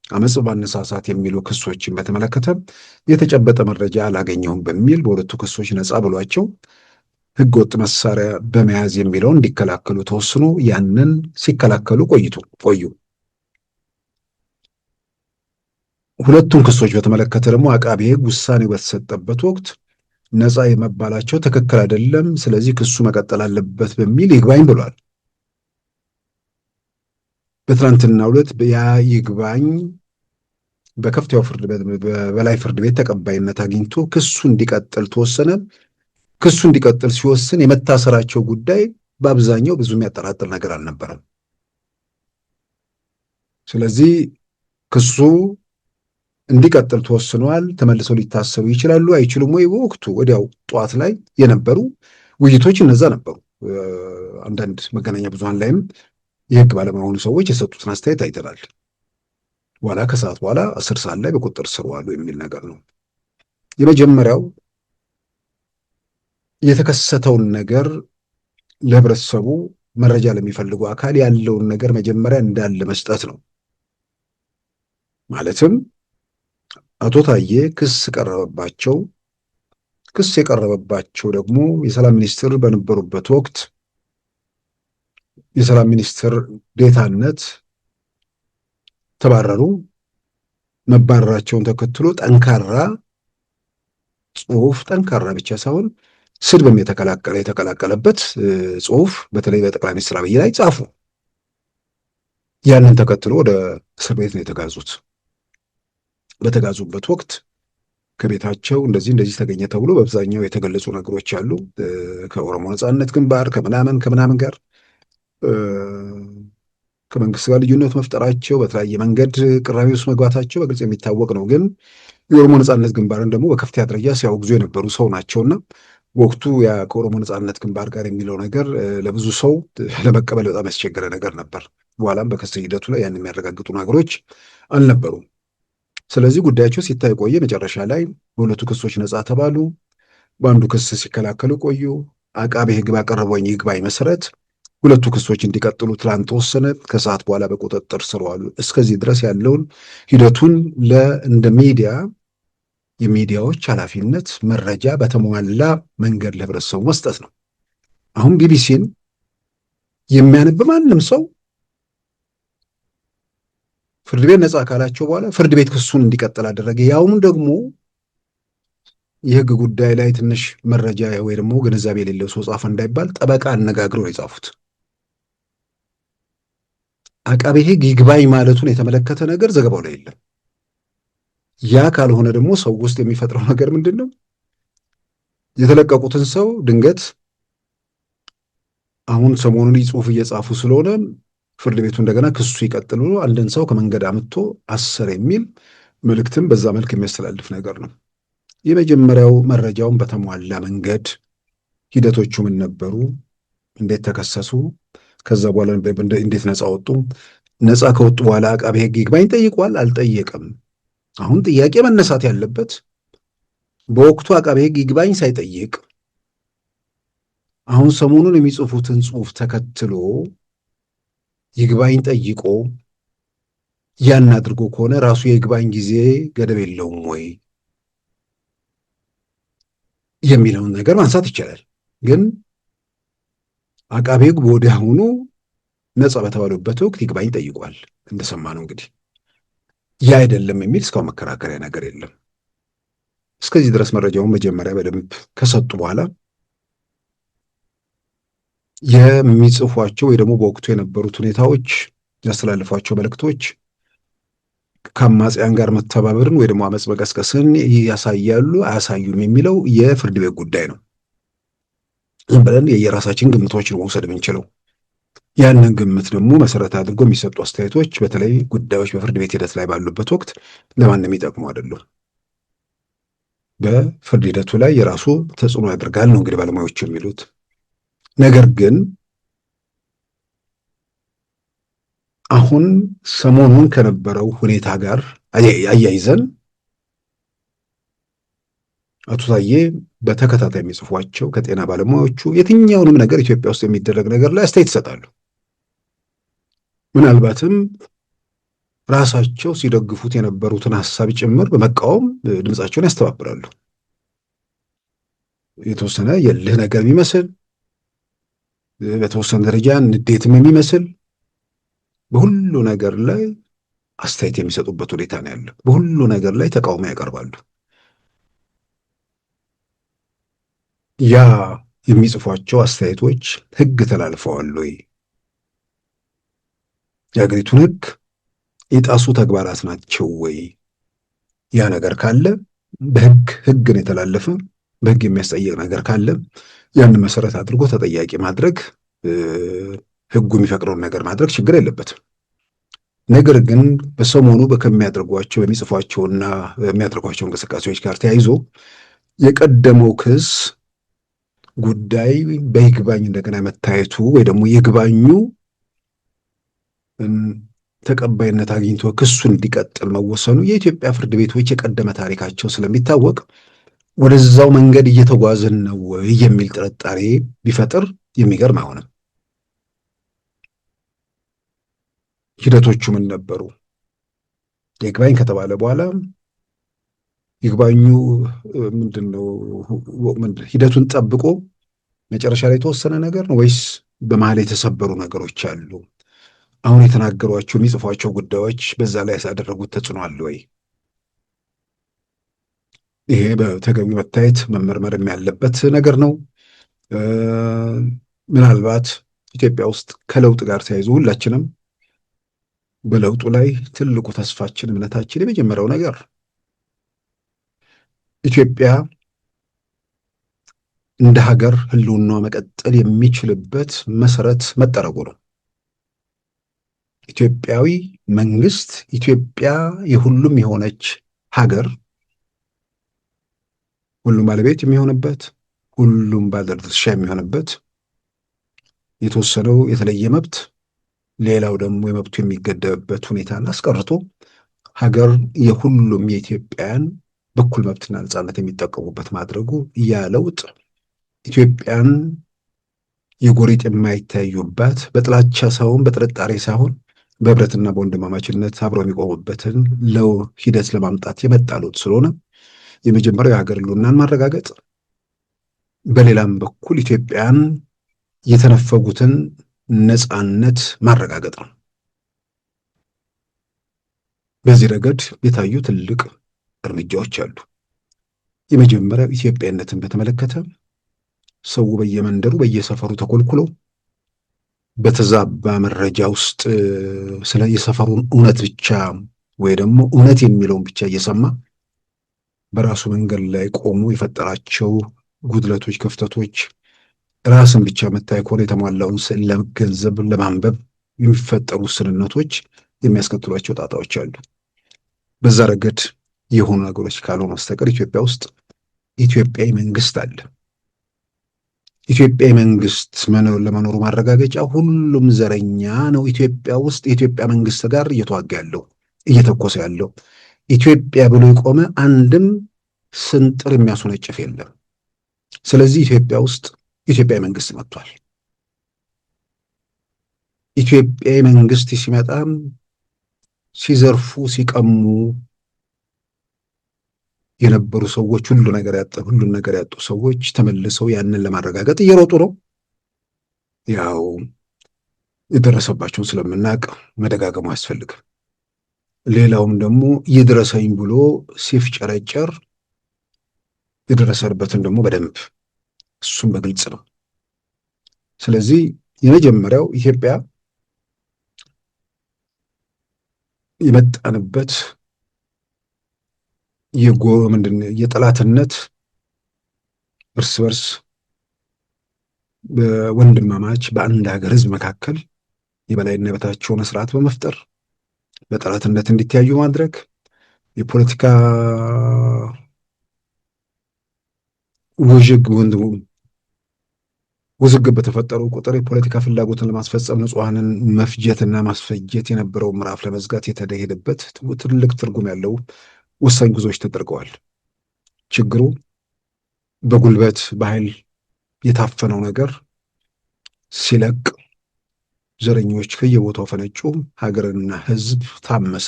[SPEAKER 2] አመጽ ማነሳሳት የሚሉ ክሶችን በተመለከተ የተጨበጠ መረጃ አላገኘሁም በሚል በ2 ክሶች ነጻ ብሏቸው ህገወጥ መሳሪያ በመያዝ የሚለውን እንዲከላከሉ ተወስኖ ያንን ሲከላከሉ ቆዩ። 2ቱን ክሶች በተመለከተ ደግሞ አቃቤ ሕግ ውሳኔው በተሰጠበት ወቅት ነፃ የመባላቸው ትክክል አይደለም፣ ስለዚህ ክሱ መቀጠል አለበት በሚል ይግባኝ ብሏል። በትናንትናው ዕለት ያ ይግባኝ በከፍተኛው ፍርድ ቤት በበላይ ፍርድ ቤት ተቀባይነት አግኝቶ ክሱ እንዲቀጥል ተወሰነ። ክሱ እንዲቀጥል ሲወስን የመታሰራቸው ጉዳይ በአብዛኛው ብዙ የሚያጠራጥር ነገር አልነበረም። ስለዚህ ክሱ እንዲቀጥል ተወስኗል። ተመልሰው ሊታሰሩ ይችላሉ አይችሉም ወይ? በወቅቱ ወዲያው ጠዋት ላይ የነበሩ ውይይቶች እነዛ ነበሩ። አንዳንድ መገናኛ ብዙሃን ላይም የህግ ባለሙያ የሆኑ ሰዎች የሰጡትን አስተያየት አይተናል። በኋላ ከሰዓት በኋላ 10 ሰዓት ላይ በቁጥጥር ስር ዋሉ የሚል ነገር ነው። የመጀመሪያው የተከሰተውን ነገር ለህብረተሰቡ መረጃ ለሚፈልጉ አካል ያለውን ነገር መጀመሪያ እንዳለ መስጠት ነው። ማለትም አቶ ታዬ ክስ ቀረበባቸው። ክስ የቀረበባቸው ደግሞ የሰላም ሚኒስትር በነበሩበት ወቅት የሰላም ሚኒስትር ዴታነት ተባረሩ። መባረራቸውን ተከትሎ ጠንካራ ጽሁፍ፣ ጠንካራ ብቻ ሳይሆን ስድብም የተቀላቀለበት ጽሁፍ በተለይ በጠቅላይ ሚኒስትር አብይ ላይ ጻፉ። ያንን ተከትሎ ወደ እስር ቤት ነው የተጋዙት። በተጋዙበት ወቅት ከቤታቸው እንደዚህ እንደዚህ ተገኘ ተብሎ በአብዛኛው የተገለጹ ነገሮች አሉ። ከኦሮሞ ነጻነት ግንባር ከምናምን ጋር ከመንግስት ጋር ልዩነት መፍጠራቸው፣ በተለያየ መንገድ ቅራኔ ውስጥ መግባታቸው በግልጽ የሚታወቅ ነው። ግን የኦሮሞ ነጻነት ግንባርን ደግሞ በከፍተኛ ደረጃ ሲያወግዙ የነበሩ ሰው ናቸውና በወቅቱ ያ ከኦሮሞ ነጻነት ግንባር ጋር የሚለው ነገር ለብዙ ሰው ለመቀበል በጣም ያስቸገረ ነገር ነበር። በኋላም በክስ ሂደቱ ላይ ያን የሚያረጋግጡ ነገሮች አልነበሩም። ስለዚህ ጉዳያቸው ሲታይ ቆየ። መጨረሻ ላይ በሁለቱ ክሶች ነጻ ተባሉ። በአንዱ ክስ ሲከላከሉ ቆዩ። አቃቤ ሕግ ባቀረበው ይግባኝ መሰረት ሁለቱ ክሶች እንዲቀጥሉ ትላንት ተወሰነ። ከሰዓት በኋላ በቁጥጥር ስር ዋሉ። እስከዚህ ድረስ ያለውን ሂደቱን እንደ ሚዲያ የሚዲያዎች ኃላፊነት መረጃ በተሟላ መንገድ ለህብረተሰቡ መስጠት ነው። አሁን ቢቢሲን የሚያነብ ማንም ሰው ፍርድ ቤት ነጻ ካላቸው በኋላ ፍርድ ቤት ክሱን እንዲቀጥል አደረገ። ያውም ደግሞ የህግ ጉዳይ ላይ ትንሽ መረጃ ወይ ደግሞ ግንዛቤ የሌለው ሰው ጻፈ እንዳይባል ጠበቃ አነጋግረው ነው የጻፉት። አቃቤ ሕግ ይግባኝ ማለቱን የተመለከተ ነገር ዘገባው ላይ የለም። ያ ካልሆነ ደግሞ ሰው ውስጥ የሚፈጥረው ነገር ምንድን ነው? የተለቀቁትን ሰው ድንገት አሁን ሰሞኑን ጽሁፍ እየጻፉ ስለሆነ ፍርድ ቤቱ እንደገና ክሱ ይቀጥሉ አንድን ሰው ከመንገድ አምጥቶ አሰር የሚል መልእክትም በዛ መልክ የሚያስተላልፍ ነገር ነው። የመጀመሪያው መረጃውን በተሟላ መንገድ ሂደቶቹ ምን ነበሩ፣ እንዴት ተከሰሱ፣ ከዛ በኋላ እንዴት ነፃ ወጡ፣ ነፃ ከወጡ በኋላ አቃቤ ሕግ ይግባኝ ጠይቋል አልጠየቀም? አሁን ጥያቄ መነሳት ያለበት በወቅቱ አቃቤ ሕግ ይግባኝ ሳይጠይቅ አሁን ሰሞኑን የሚጽፉትን ጽሁፍ ተከትሎ ይግባኝ ጠይቆ ያን አድርጎ ከሆነ ራሱ የይግባኝ ጊዜ ገደብ የለውም ወይ የሚለውን ነገር ማንሳት ይቻላል። ግን አቃቤ ሕግ ወዲያውኑ ነፃ በተባሉበት ወቅት ይግባኝ ጠይቋል። እንደሰማነው እንግዲህ ያ አይደለም የሚል እስካሁን መከራከሪያ ነገር የለም። እስከዚህ ድረስ መረጃውን መጀመሪያ በደንብ ከሰጡ በኋላ የሚጽፏቸው ወይ ደግሞ በወቅቱ የነበሩት ሁኔታዎች ያስተላልፏቸው መልእክቶች ከአማጽያን ጋር መተባበርን ወይ ደግሞ አመፅ መቀስቀስን ያሳያሉ አያሳዩም የሚለው የፍርድ ቤት ጉዳይ ነው። ዝም ብለን የየራሳችን ግምቶች ነው መውሰድ የምንችለው። ያንን ግምት ደግሞ መሰረት አድርጎ የሚሰጡ አስተያየቶች በተለይ ጉዳዮች በፍርድ ቤት ሂደት ላይ ባሉበት ወቅት ለማንም ይጠቅሙ አይደሉም። በፍርድ ሂደቱ ላይ የራሱ ተጽዕኖ ያደርጋል ነው እንግዲህ ባለሙያዎች የሚሉት። ነገር ግን አሁን ሰሞኑን ከነበረው ሁኔታ ጋር አያይዘን አቶ ታዬ በተከታታይ የሚጽፏቸው ከጤና ባለሙያዎቹ የትኛውንም ነገር ኢትዮጵያ ውስጥ የሚደረግ ነገር ላይ አስተያየት ይሰጣሉ። ምናልባትም ራሳቸው ሲደግፉት የነበሩትን ሀሳብ ጭምር በመቃወም ድምፃቸውን ያስተባብራሉ። የተወሰነ የልህ ነገር የሚመስል በተወሰነ ደረጃ ንዴትም የሚመስል በሁሉ ነገር ላይ አስተያየት የሚሰጡበት ሁኔታ ነው ያለው። በሁሉ ነገር ላይ ተቃውሞ ያቀርባሉ። ያ የሚጽፏቸው አስተያየቶች ሕግ ተላልፈዋል ወይ? የሀገሪቱን ሕግ የጣሱ ተግባራት ናቸው ወይ? ያ ነገር ካለ ሕግን የተላለፈ በሕግ የሚያስጠይቅ ነገር ካለ ያንን መሰረት አድርጎ ተጠያቂ ማድረግ ሕጉ የሚፈቅደውን ነገር ማድረግ ችግር የለበትም። ነገር ግን በሰሞኑ ከሚያደርጓቸው የሚጽፏቸውና የሚያደርጓቸው እንቅስቃሴዎች ጋር ተያይዞ የቀደመው ክስ ጉዳይ በይግባኝ እንደገና መታየቱ ወይ ደግሞ ይግባኙ ተቀባይነት አግኝቶ ክሱ እንዲቀጥል መወሰኑ የኢትዮጵያ ፍርድ ቤቶች የቀደመ ታሪካቸው ስለሚታወቅ ወደዛው መንገድ እየተጓዝን ነው የሚል ጥርጣሬ ቢፈጥር የሚገርም አይሆንም። ሂደቶቹ ምን ነበሩ? ይግባኝ ከተባለ በኋላ ይግባኙ ምንድነው? ሂደቱን ጠብቆ መጨረሻ ላይ የተወሰነ ነገር ነው ወይስ በመሀል የተሰበሩ ነገሮች አሉ? አሁን የተናገሯቸው የሚጽፏቸው ጉዳዮች በዛ ላይ ያሳደረጉት ተጽዕኖ አለ ወይ? ይሄ በተገቢ መታየት መመርመርም ያለበት ነገር ነው። ምናልባት ኢትዮጵያ ውስጥ ከለውጥ ጋር ተያይዞ ሁላችንም በለውጡ ላይ ትልቁ ተስፋችን፣ እምነታችን የመጀመሪያው ነገር ኢትዮጵያ እንደ ሀገር ህልውናዋ መቀጠል የሚችልበት መሰረት መጠረጉ ነው። ኢትዮጵያዊ መንግስት፣ ኢትዮጵያ የሁሉም የሆነች ሀገር ሁሉም ባለቤት የሚሆንበት፣ ሁሉም ባለድርሻ የሚሆንበት፣ የተወሰነው የተለየ መብት ሌላው ደግሞ የመብቱ የሚገደብበት ሁኔታን አስቀርቶ ሀገር የሁሉም የኢትዮጵያን በኩል መብትና ነጻነት የሚጠቀሙበት ማድረጉ ያ ለውጥ ኢትዮጵያን የጎሪጥ የማይታዩባት በጥላቻ ሳይሆን በጥርጣሬ ሳይሆን በህብረትና በወንድማማችነት አብረው የሚቆሙበትን ሂደት ለማምጣት የመጣ ለውጥ ስለሆነ የመጀመሪያው የሀገር ህልውናን ማረጋገጥ፣ በሌላም በኩል ኢትዮጵያን የተነፈጉትን ነጻነት ማረጋገጥ ነው። በዚህ ረገድ የታዩ ትልቅ እርምጃዎች አሉ። የመጀመሪያው ኢትዮጵያዊነትን በተመለከተ ሰው በየመንደሩ በየሰፈሩ ተኮልኩሎ በተዛባ መረጃ ውስጥ ስለ የሰፈሩን እውነት ብቻ ወይ ደግሞ እውነት የሚለውን ብቻ እየሰማ በራሱ መንገድ ላይ ቆሞ የፈጠራቸው ጉድለቶች፣ ክፍተቶች ራስን ብቻ መታይ ከሆነ የተሟላውን ስዕል ለመገንዘብ ለማንበብ የሚፈጠሩ ውስንነቶች የሚያስከትሏቸው ጣጣዎች አሉ። በዛ ረገድ የሆኑ ነገሮች ካልሆነ በስተቀር ኢትዮጵያ ውስጥ ኢትዮጵያዊ መንግስት አለ። ኢትዮጵያዊ መንግስት ለመኖሩ ማረጋገጫ ሁሉም ዘረኛ ነው ኢትዮጵያ ውስጥ የኢትዮጵያ መንግስት ጋር እየተዋጋ ያለው እየተኮሰ ያለው ኢትዮጵያ ብሎ የቆመ አንድም ስንጥር የሚያስወነጭፍ የለም። ስለዚህ ኢትዮጵያ ውስጥ ኢትዮጵያዊ መንግስት መጥቷል። ኢትዮጵያዊ መንግስት ሲመጣም ሲዘርፉ ሲቀሙ የነበሩ ሰዎች ሁሉን ነገር ያጡ ሰዎች ተመልሰው ያንን ለማረጋገጥ እየሮጡ ነው። ያው የደረሰባቸውን ስለምናውቅ መደጋገሙ አያስፈልግም። ሌላውም ደግሞ ይድረሰኝ ብሎ ሲፍጨረጨር የደረሰበትን ደግሞ በደንብ እሱም በግልጽ ነው። ስለዚህ የመጀመሪያው ኢትዮጵያ የመጣንበት የጠላትነት እርስ በርስ በወንድማማች በአንድ ሀገር ህዝብ መካከል የበላይና የበታች የሆነ ስርዓት በመፍጠር በጠላትነት እንዲተያዩ ማድረግ የፖለቲካ ውዝግብ በተፈጠሩ ቁጥር የፖለቲካ ፍላጎትን ለማስፈጸም ንጹሐንን መፍጀትና ማስፈጀት የነበረው ምዕራፍ ለመዝጋት የተደሄደበት ትልቅ ትርጉም ያለው ወሳኝ ጉዞዎች ተደርገዋል። ችግሩ በጉልበት በኃይል የታፈነው ነገር ሲለቅ ዘረኞች ከየቦታው ፈነጩ፣ ሀገርና ህዝብ ታመሰ።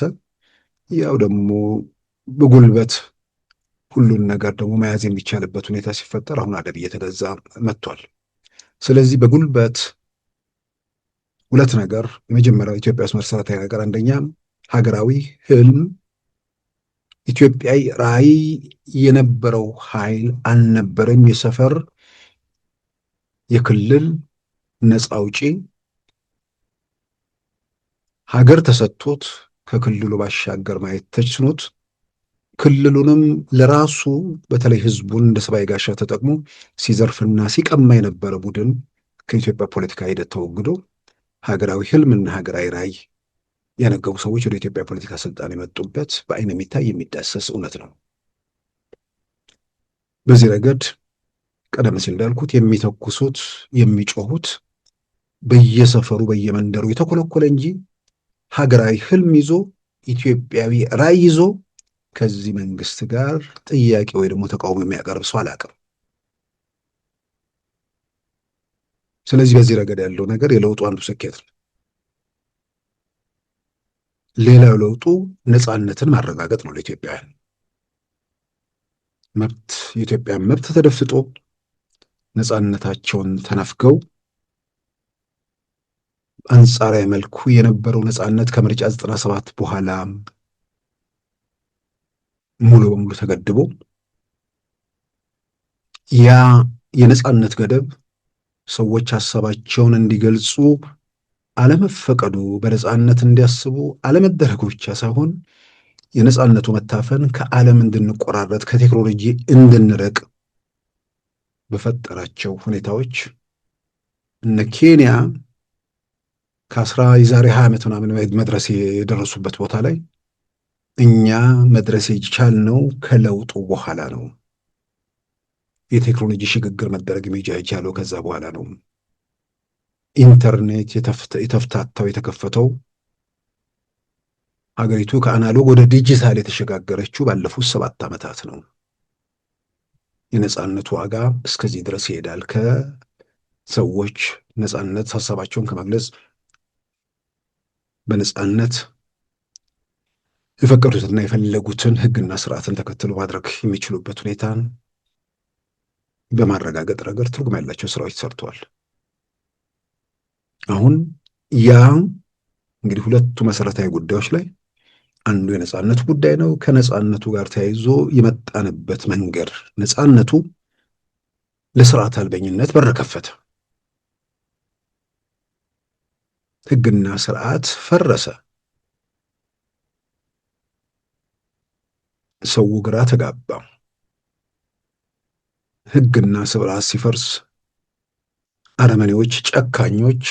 [SPEAKER 2] ያው ደግሞ በጉልበት ሁሉን ነገር ደግሞ መያዝ የሚቻልበት ሁኔታ ሲፈጠር አሁን አደብ እየተገዛ መጥቷል። ስለዚህ በጉልበት ሁለት ነገር፣ የመጀመሪያው ኢትዮጵያ ውስጥ መሰረታዊ ነገር አንደኛ ሀገራዊ ህልም ኢትዮጵያዊ ራዕይ የነበረው ኃይል አልነበረም። የሰፈር የክልል ነፃ አውጪ ሀገር ተሰጥቶት ከክልሉ ባሻገር ማየት ተችኖት ክልሉንም ለራሱ በተለይ ህዝቡን እንደ ሰባይ ጋሻ ተጠቅሞ ሲዘርፍና ሲቀማ የነበረ ቡድን ከኢትዮጵያ ፖለቲካ ሂደት ተወግዶ ሀገራዊ ህልምና ሀገራዊ ራዕይ ያነገቡ ሰዎች ወደ ኢትዮጵያ ፖለቲካ ስልጣን የመጡበት በአይን የሚታይ የሚዳሰስ እውነት ነው። በዚህ ረገድ ቀደም ሲል እንዳልኩት የሚተኩሱት የሚጮሁት በየሰፈሩ በየመንደሩ የተኮለኮለ እንጂ ሀገራዊ ህልም ይዞ ኢትዮጵያዊ ራዕይ ይዞ ከዚህ መንግስት ጋር ጥያቄ ወይ ደግሞ ተቃውሞ የሚያቀርብ ሰው አላውቅም። ስለዚህ በዚህ ረገድ ያለው ነገር የለውጡ አንዱ ስኬት ነው። ሌላው ለውጡ ነፃነትን ማረጋገጥ ነው። ለኢትዮጵያውያን መብት የኢትዮጵያ መብት ተደፍጦ ነፃነታቸውን ተነፍገው አንጻራዊ መልኩ የነበረው ነፃነት ከምርጫ 97 በኋላ ሙሉ በሙሉ ተገድቦ ያ የነፃነት ገደብ ሰዎች ሀሳባቸውን እንዲገልጹ አለመፈቀዱ፣ በነፃነት እንዲያስቡ አለመደረጉ ብቻ ሳይሆን የነጻነቱ መታፈን ከዓለም እንድንቆራረጥ ከቴክኖሎጂ እንድንርቅ በፈጠራቸው ሁኔታዎች እነ ኬንያ የዛሬ 20 ዓመት ምናምን መድረስ የደረሱበት ቦታ ላይ እኛ መድረስ የቻልነው ከለውጡ በኋላ ነው። የቴክኖሎጂ ሽግግር መደረግ የቻለው ከዛ በኋላ ነው። ኢንተርኔት የተፍታታው የተከፈተው ሀገሪቱ ከአናሎግ ወደ ዲጂታል የተሸጋገረችው ባለፉት 7 ዓመታት ነው። የነጻነቱ ዋጋ እስከዚህ ድረስ ይሄዳል። ከሰዎች ነጻነት ሀሳባቸውን ከመግለጽ በነጻነት የፈቀዱትና የፈለጉትን ሕግና ስርዓትን ተከትሎ ማድረግ የሚችሉበት ሁኔታን በማረጋገጥ ረገድ ትርጉም ያላቸው ስራዎች ተሰርተዋል። አሁን ያ እንግዲህ ሁለቱ መሰረታዊ ጉዳዮች ላይ አንዱ የነጻነቱ ጉዳይ ነው። ከነጻነቱ ጋር ተያይዞ የመጣንበት መንገድ ነጻነቱ ለስርዓት አልበኝነት በር ከፈተ። ሕግና ስርዓት ፈረሰ። ሰው ግራ ተጋባ። ሕግና ስርዓት ሲፈርስ አረመኔዎች፣ ጨካኞች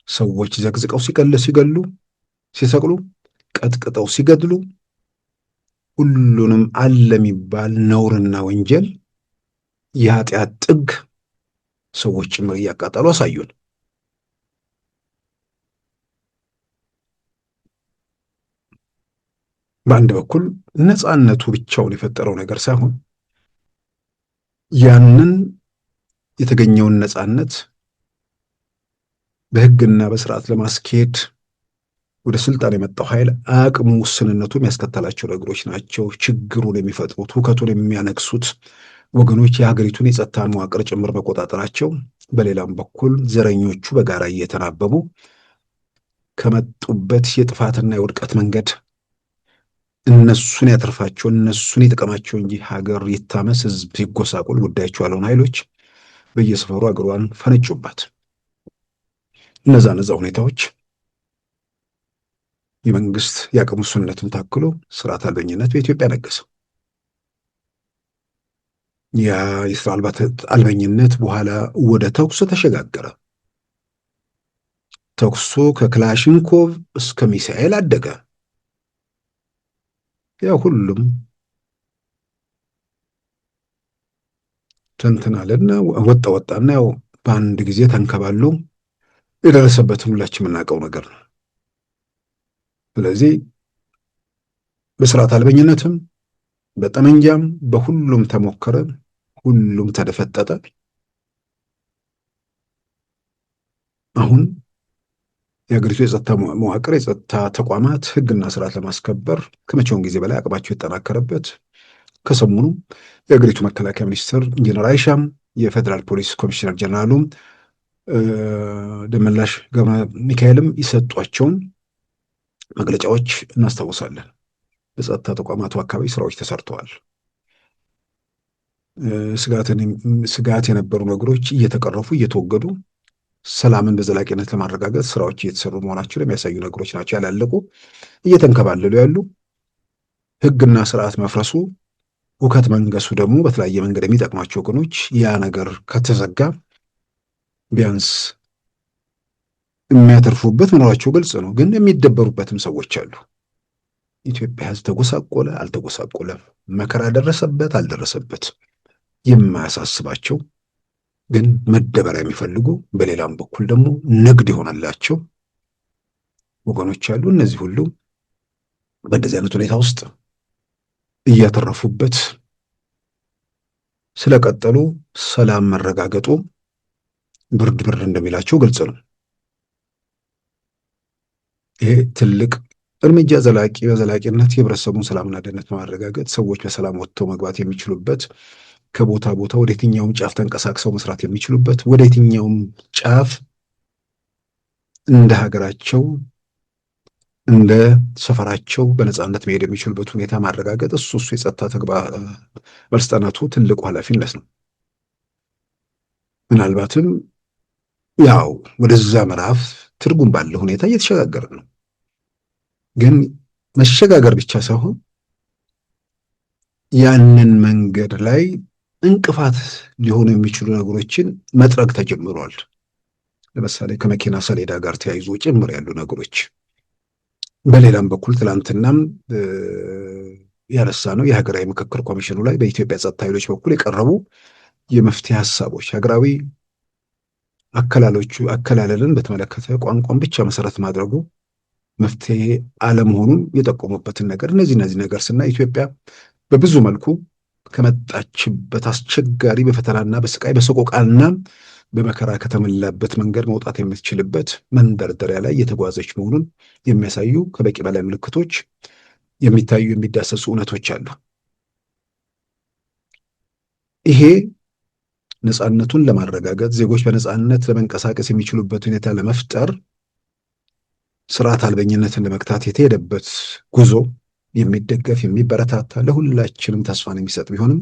[SPEAKER 2] ሰዎች ዘቅዝቀው ሲገሉ፣ ሲሰቅሉ፣ ቀጥቅጠው ሲገድሉ ሁሉንም አለ የሚባል ነውርና ወንጀል የኃጢአት ጥግ ሰዎች ጭምር እያቃጠሉ አሳዩን። በአንድ በኩል ነጻነቱ ብቻውን የፈጠረው ነገር ሳይሆን ያንን የተገኘውን ነጻነት በሕግና በስርዓት ለማስኬድ ወደ ስልጣን የመጣው ኃይል አቅሙ ውስንነቱ የሚያስከተላቸው ነገሮች ናቸው ችግሩን የሚፈጥሩት፣ ሁከቱን የሚያነግሱት ወገኖች የሀገሪቱን የጸጥታ መዋቅር ጭምር መቆጣጠራቸው። በሌላም በኩል ዘረኞቹ በጋራ እየተናበቡ ከመጡበት የጥፋትና የውድቀት መንገድ እነሱን ያተርፋቸው እነሱን ይጥቀማቸው እንጂ ሀገር ይታመስ ህዝብ ይጎሳቁል ጉዳያቸው ያለውን ኃይሎች በየሰፈሩ አገሯን ፈነጩባት። እነዛ ሁኔታዎች የመንግስት የአቅም ውስንነትን ታክሎ ስርዓት አልበኝነት በኢትዮጵያ ነገሰ። ያ የስርዓት አልበኝነት በኋላ ወደ ተኩስ ተሸጋገረ። ተኩሱ ከክላሽንኮቭ እስከ ሚሳኤል አደገ። ያው ሁሉም ተንትናለና ወጣና ያው በአንድ ጊዜ ተንከባሉ የደረሰበትን ሁላችን የምናውቀው ነገር ነው። ስለዚህ በስርዓት አልበኝነትም በጠመንጃም በሁሉም ተሞከረ፣ ሁሉም ተደፈጠጠ። አሁን የሀገሪቱ የጸጥታ መዋቅር የጸጥታ ተቋማት ህግና ስርዓት ለማስከበር ከመቼውም ጊዜ በላይ አቅማቸው የተጠናከረበት፣ ከሰሞኑ የሀገሪቱ መከላከያ ሚኒስትር ኢንጂነር አይሻም የፌዴራል ፖሊስ ኮሚሽነር ጀነራሉ ደመላሽ ገብረ ሚካኤልም የሰጧቸውን መግለጫዎች እናስታውሳለን። በጸጥታ ተቋማቱ አካባቢ ስራዎች ተሰርተዋል። ስጋት የነበሩ ነገሮች እየተቀረፉ እየተወገዱ ሰላምን በዘላቂነት ለማረጋገጥ ስራዎች እየተሰሩ መሆናቸው የሚያሳዩ ነገሮች ናቸው። ያላለቁ እየተንከባለሉ ያሉ፣ ህግና ስርዓት መፍረሱ ሁከት መንገሱ ደግሞ በተለያየ መንገድ የሚጠቅማቸው ወገኖች ያ ነገር ከተዘጋ ቢያንስ የሚያተርፉበት መኖራቸው ግልጽ ነው። ግን የሚደበሩበትም ሰዎች አሉ። ኢትዮጵያ ህዝብ ተጎሳቆለ አልተጎሳቆለም፣ መከራ ደረሰበት አልደረሰበት የማያሳስባቸው ግን መደበሪያ የሚፈልጉ በሌላም በኩል ደግሞ ንግድ ይሆናላቸው ወገኖች አሉ። እነዚህ ሁሉ በእንደዚህ አይነት ሁኔታ ውስጥ እያተረፉበት ስለቀጠሉ ሰላም መረጋገጡ ብርድ እንደሚላቸው ግልጽ ነው። ይሄ ትልቅ እርምጃ በዘላቂነት የህብረተሰቡን ሰላምና ደህንነት በማረጋገጥ ሰዎች በሰላም ወጥተው መግባት የሚችሉበት፣ ከቦታ ቦታ ወደ የትኛውም ጫፍ ተንቀሳቅሰው መስራት የሚችሉበት፣ ወደ የትኛውም ጫፍ እንደ ሀገራቸው እንደ ሰፈራቸው በነጻነት መሄድ የሚችሉበት ሁኔታ ማረጋገጥ እሱ የጸጥታ ባለስልጣናቱ ትልቁ ኃላፊነት ነው። ምናልባትም ያው ወደዛ ምዕራፍ ትርጉም ባለው ሁኔታ እየተሸጋገረ ነው። ግን መሸጋገር ብቻ ሳይሆን ያንን መንገድ ላይ እንቅፋት ሊሆኑ የሚችሉ ነገሮችን መጥረግ ተጀምሯል። ለምሳሌ ከመኪና ሰሌዳ ጋር ተያይዞ ጭምር ያሉ ነገሮች። በሌላም በኩል ትላንትናም ያነሳ ነው የሀገራዊ ምክክር ኮሚሽኑ ላይ በኢትዮጵያ ጸጥታ ኃይሎች በኩል የቀረቡ የመፍትሄ ሀሳቦች ሀገራዊ አከላለልን በተመለከተ ቋንቋን ብቻ መሰረት ማድረጉ መፍትሄ አለመሆኑን የጠቆሙበትን ነገር እነዚህ ነገር ስናይ ኢትዮጵያ በብዙ መልኩ ከመጣችበት አስቸጋሪ በፈተናና በስቃይ በሰቆቃና በመከራ ከተሞላበት መንገድ መውጣት የምትችልበት መንደርደሪያ ላይ የተጓዘች መሆኑን የሚያሳዩ ከበቂ በላይ ምልክቶች የሚታዩ የሚዳሰሱ እውነቶች አሉ። ይሄ ነፃነቱን ለማረጋገጥ ዜጎች በነፃነት ለመንቀሳቀስ የሚችሉበት ሁኔታ ለመፍጠር ስርዓት አልበኝነትን ለመግታት የተሄደበት ጉዞ የሚደገፍ የሚበረታታ ለሁላችንም ተስፋን የሚሰጥ ቢሆንም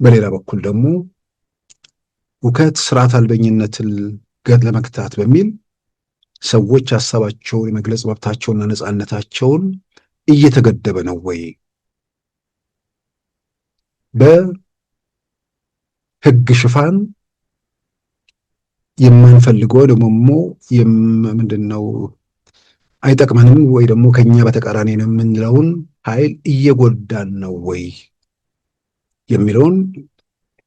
[SPEAKER 2] በሌላ በኩል ደግሞ ሁከት ስርዓት አልበኝነትን ለመግታት በሚል ሰዎች ሀሳባቸውን የመግለጽ መብታቸውና ነፃነታቸውን እየተገደበ ነው ወይ? በህግ ሽፋን የማንፈልገው ደግሞ ምንድነው አይጠቅመንም ወይ ደግሞ ከኛ በተቃራኒ ነው የምንለውን ኃይል እየጎዳን ነው ወይ የሚለውን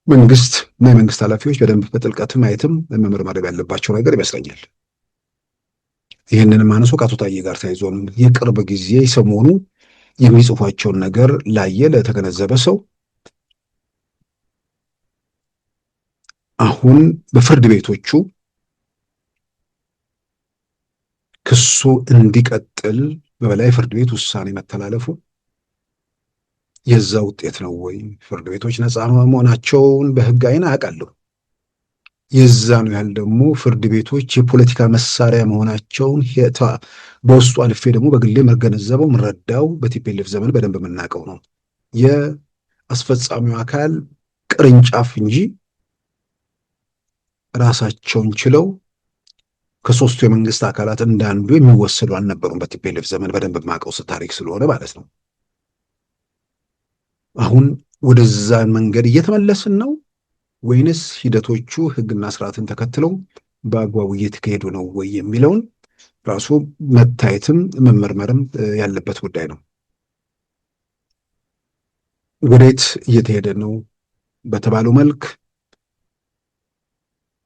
[SPEAKER 2] መንግስት እና የመንግስት ኃላፊዎች በደንብ በጥልቀት ማየትም መመርመር ያለባቸው ነገር ይመስለኛል። ይህንንም አነሶ ከአቶ ታዬ ጋር ተያይዞ የቅርብ ጊዜ ሰሞኑ የሚጽፏቸውን ነገር ላየ ለተገነዘበ ሰው አሁን በፍርድ ቤቶቹ ክሱ እንዲቀጥል በበላይ ፍርድ ቤት ውሳኔ መተላለፉ የዛ ውጤት ነው ወይ? ፍርድ ቤቶች ነፃ መሆናቸውን በህግ አይን አያውቃለሁ። የዛ ነው ያህል ደግሞ ፍርድ ቤቶች የፖለቲካ መሳሪያ መሆናቸውን በውስጡ አልፌ ደግሞ በግሌ መገነዘበው ምረዳው በቲፒኤልኤፍ ዘመን በደንብ የምናውቀው ነው። የአስፈጻሚው አካል ቅርንጫፍ እንጂ ራሳቸውን ችለው ከሶስቱ የመንግስት አካላት እንዳንዱ የሚወሰዱ አልነበሩም። በቲፒኤልኤፍ ዘመን በደንብ የማውቀው ታሪክ ስለሆነ ማለት ነው። አሁን ወደዛ መንገድ እየተመለስን ነው ወይንስ ሂደቶቹ ህግና ስርዓትን ተከትለው በአግባቡ እየተካሄዱ ነው ወይ የሚለውን ራሱ መታየትም መመርመርም ያለበት ጉዳይ ነው። ወዴት እየተሄደ ነው በተባለው መልክ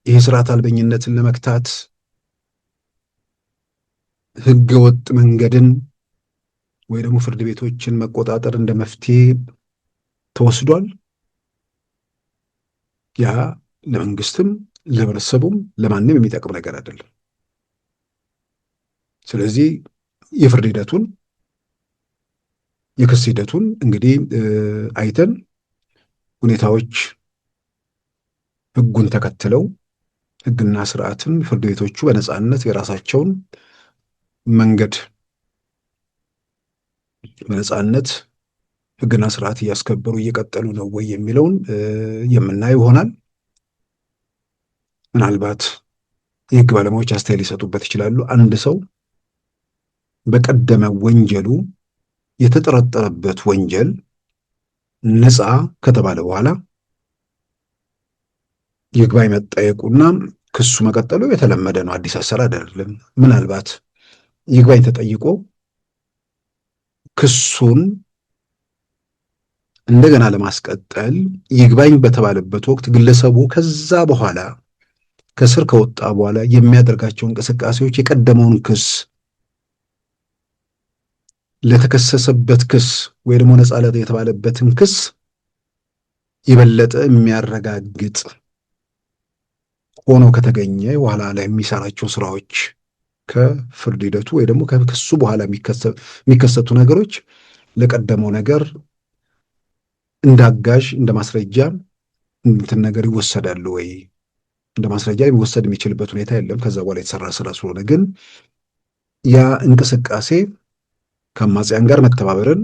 [SPEAKER 2] ይህ ስርዓት አልበኝነትን ለመክታት ህገወጥ መንገድን ወይ ደግሞ ፍርድ ቤቶችን መቆጣጠር እንደ መፍትሄ ተወስዷል። ያ ለመንግስትም ለህብረተሰቡም ለማንም የሚጠቅም ነገር አይደለም። ስለዚህ የፍርድ ሂደቱን የክስ ሂደቱን እንግዲህ አይተን ሁኔታዎች ህጉን ተከትለው ህግና ስርዓትን ፍርድ ቤቶቹ በነፃነት የራሳቸውን መንገድ በነፃነት ህግና ስርዓት እያስከበሩ እየቀጠሉ ነው ወይ የሚለውን የምናየው ይሆናል። ምናልባት የህግ ባለሙያዎች አስተያየት ሊሰጡበት ይችላሉ። አንድ ሰው በቀደመ ወንጀሉ የተጠረጠረበት ወንጀል ነፃ ከተባለ በኋላ ይግባኝ መጠየቁና ክሱ መቀጠሉ የተለመደ ነው፣ አዲስ አሰራር አይደለም። ምናልባት ይግባኝ ተጠይቆ ክሱን እንደገና ለማስቀጠል ይግባኝ በተባለበት ወቅት ግለሰቡ ከዛ በኋላ ከስር ከወጣ በኋላ የሚያደርጋቸው እንቅስቃሴዎች የቀደመውን ክስ ለተከሰሰበት ክስ ወይ ደግሞ ነፃ የተባለበትን ክስ የበለጠ የሚያረጋግጥ ሆኖ ከተገኘ በኋላ ላይ የሚሰራቸው ስራዎች ከፍርድ ሂደቱ ወይ ደግሞ ከክሱ በኋላ የሚከሰቱ ነገሮች ለቀደመው ነገር እንዳጋዥ እንደ ማስረጃ እንትን ነገር ይወሰዳሉ ወይ? እንደ ማስረጃ የሚወሰድ የሚችልበት ሁኔታ የለም። ከዛ በኋላ የተሰራ ስራ ስለሆነ ግን ያ እንቅስቃሴ ከአማጽያን ጋር መተባበርን፣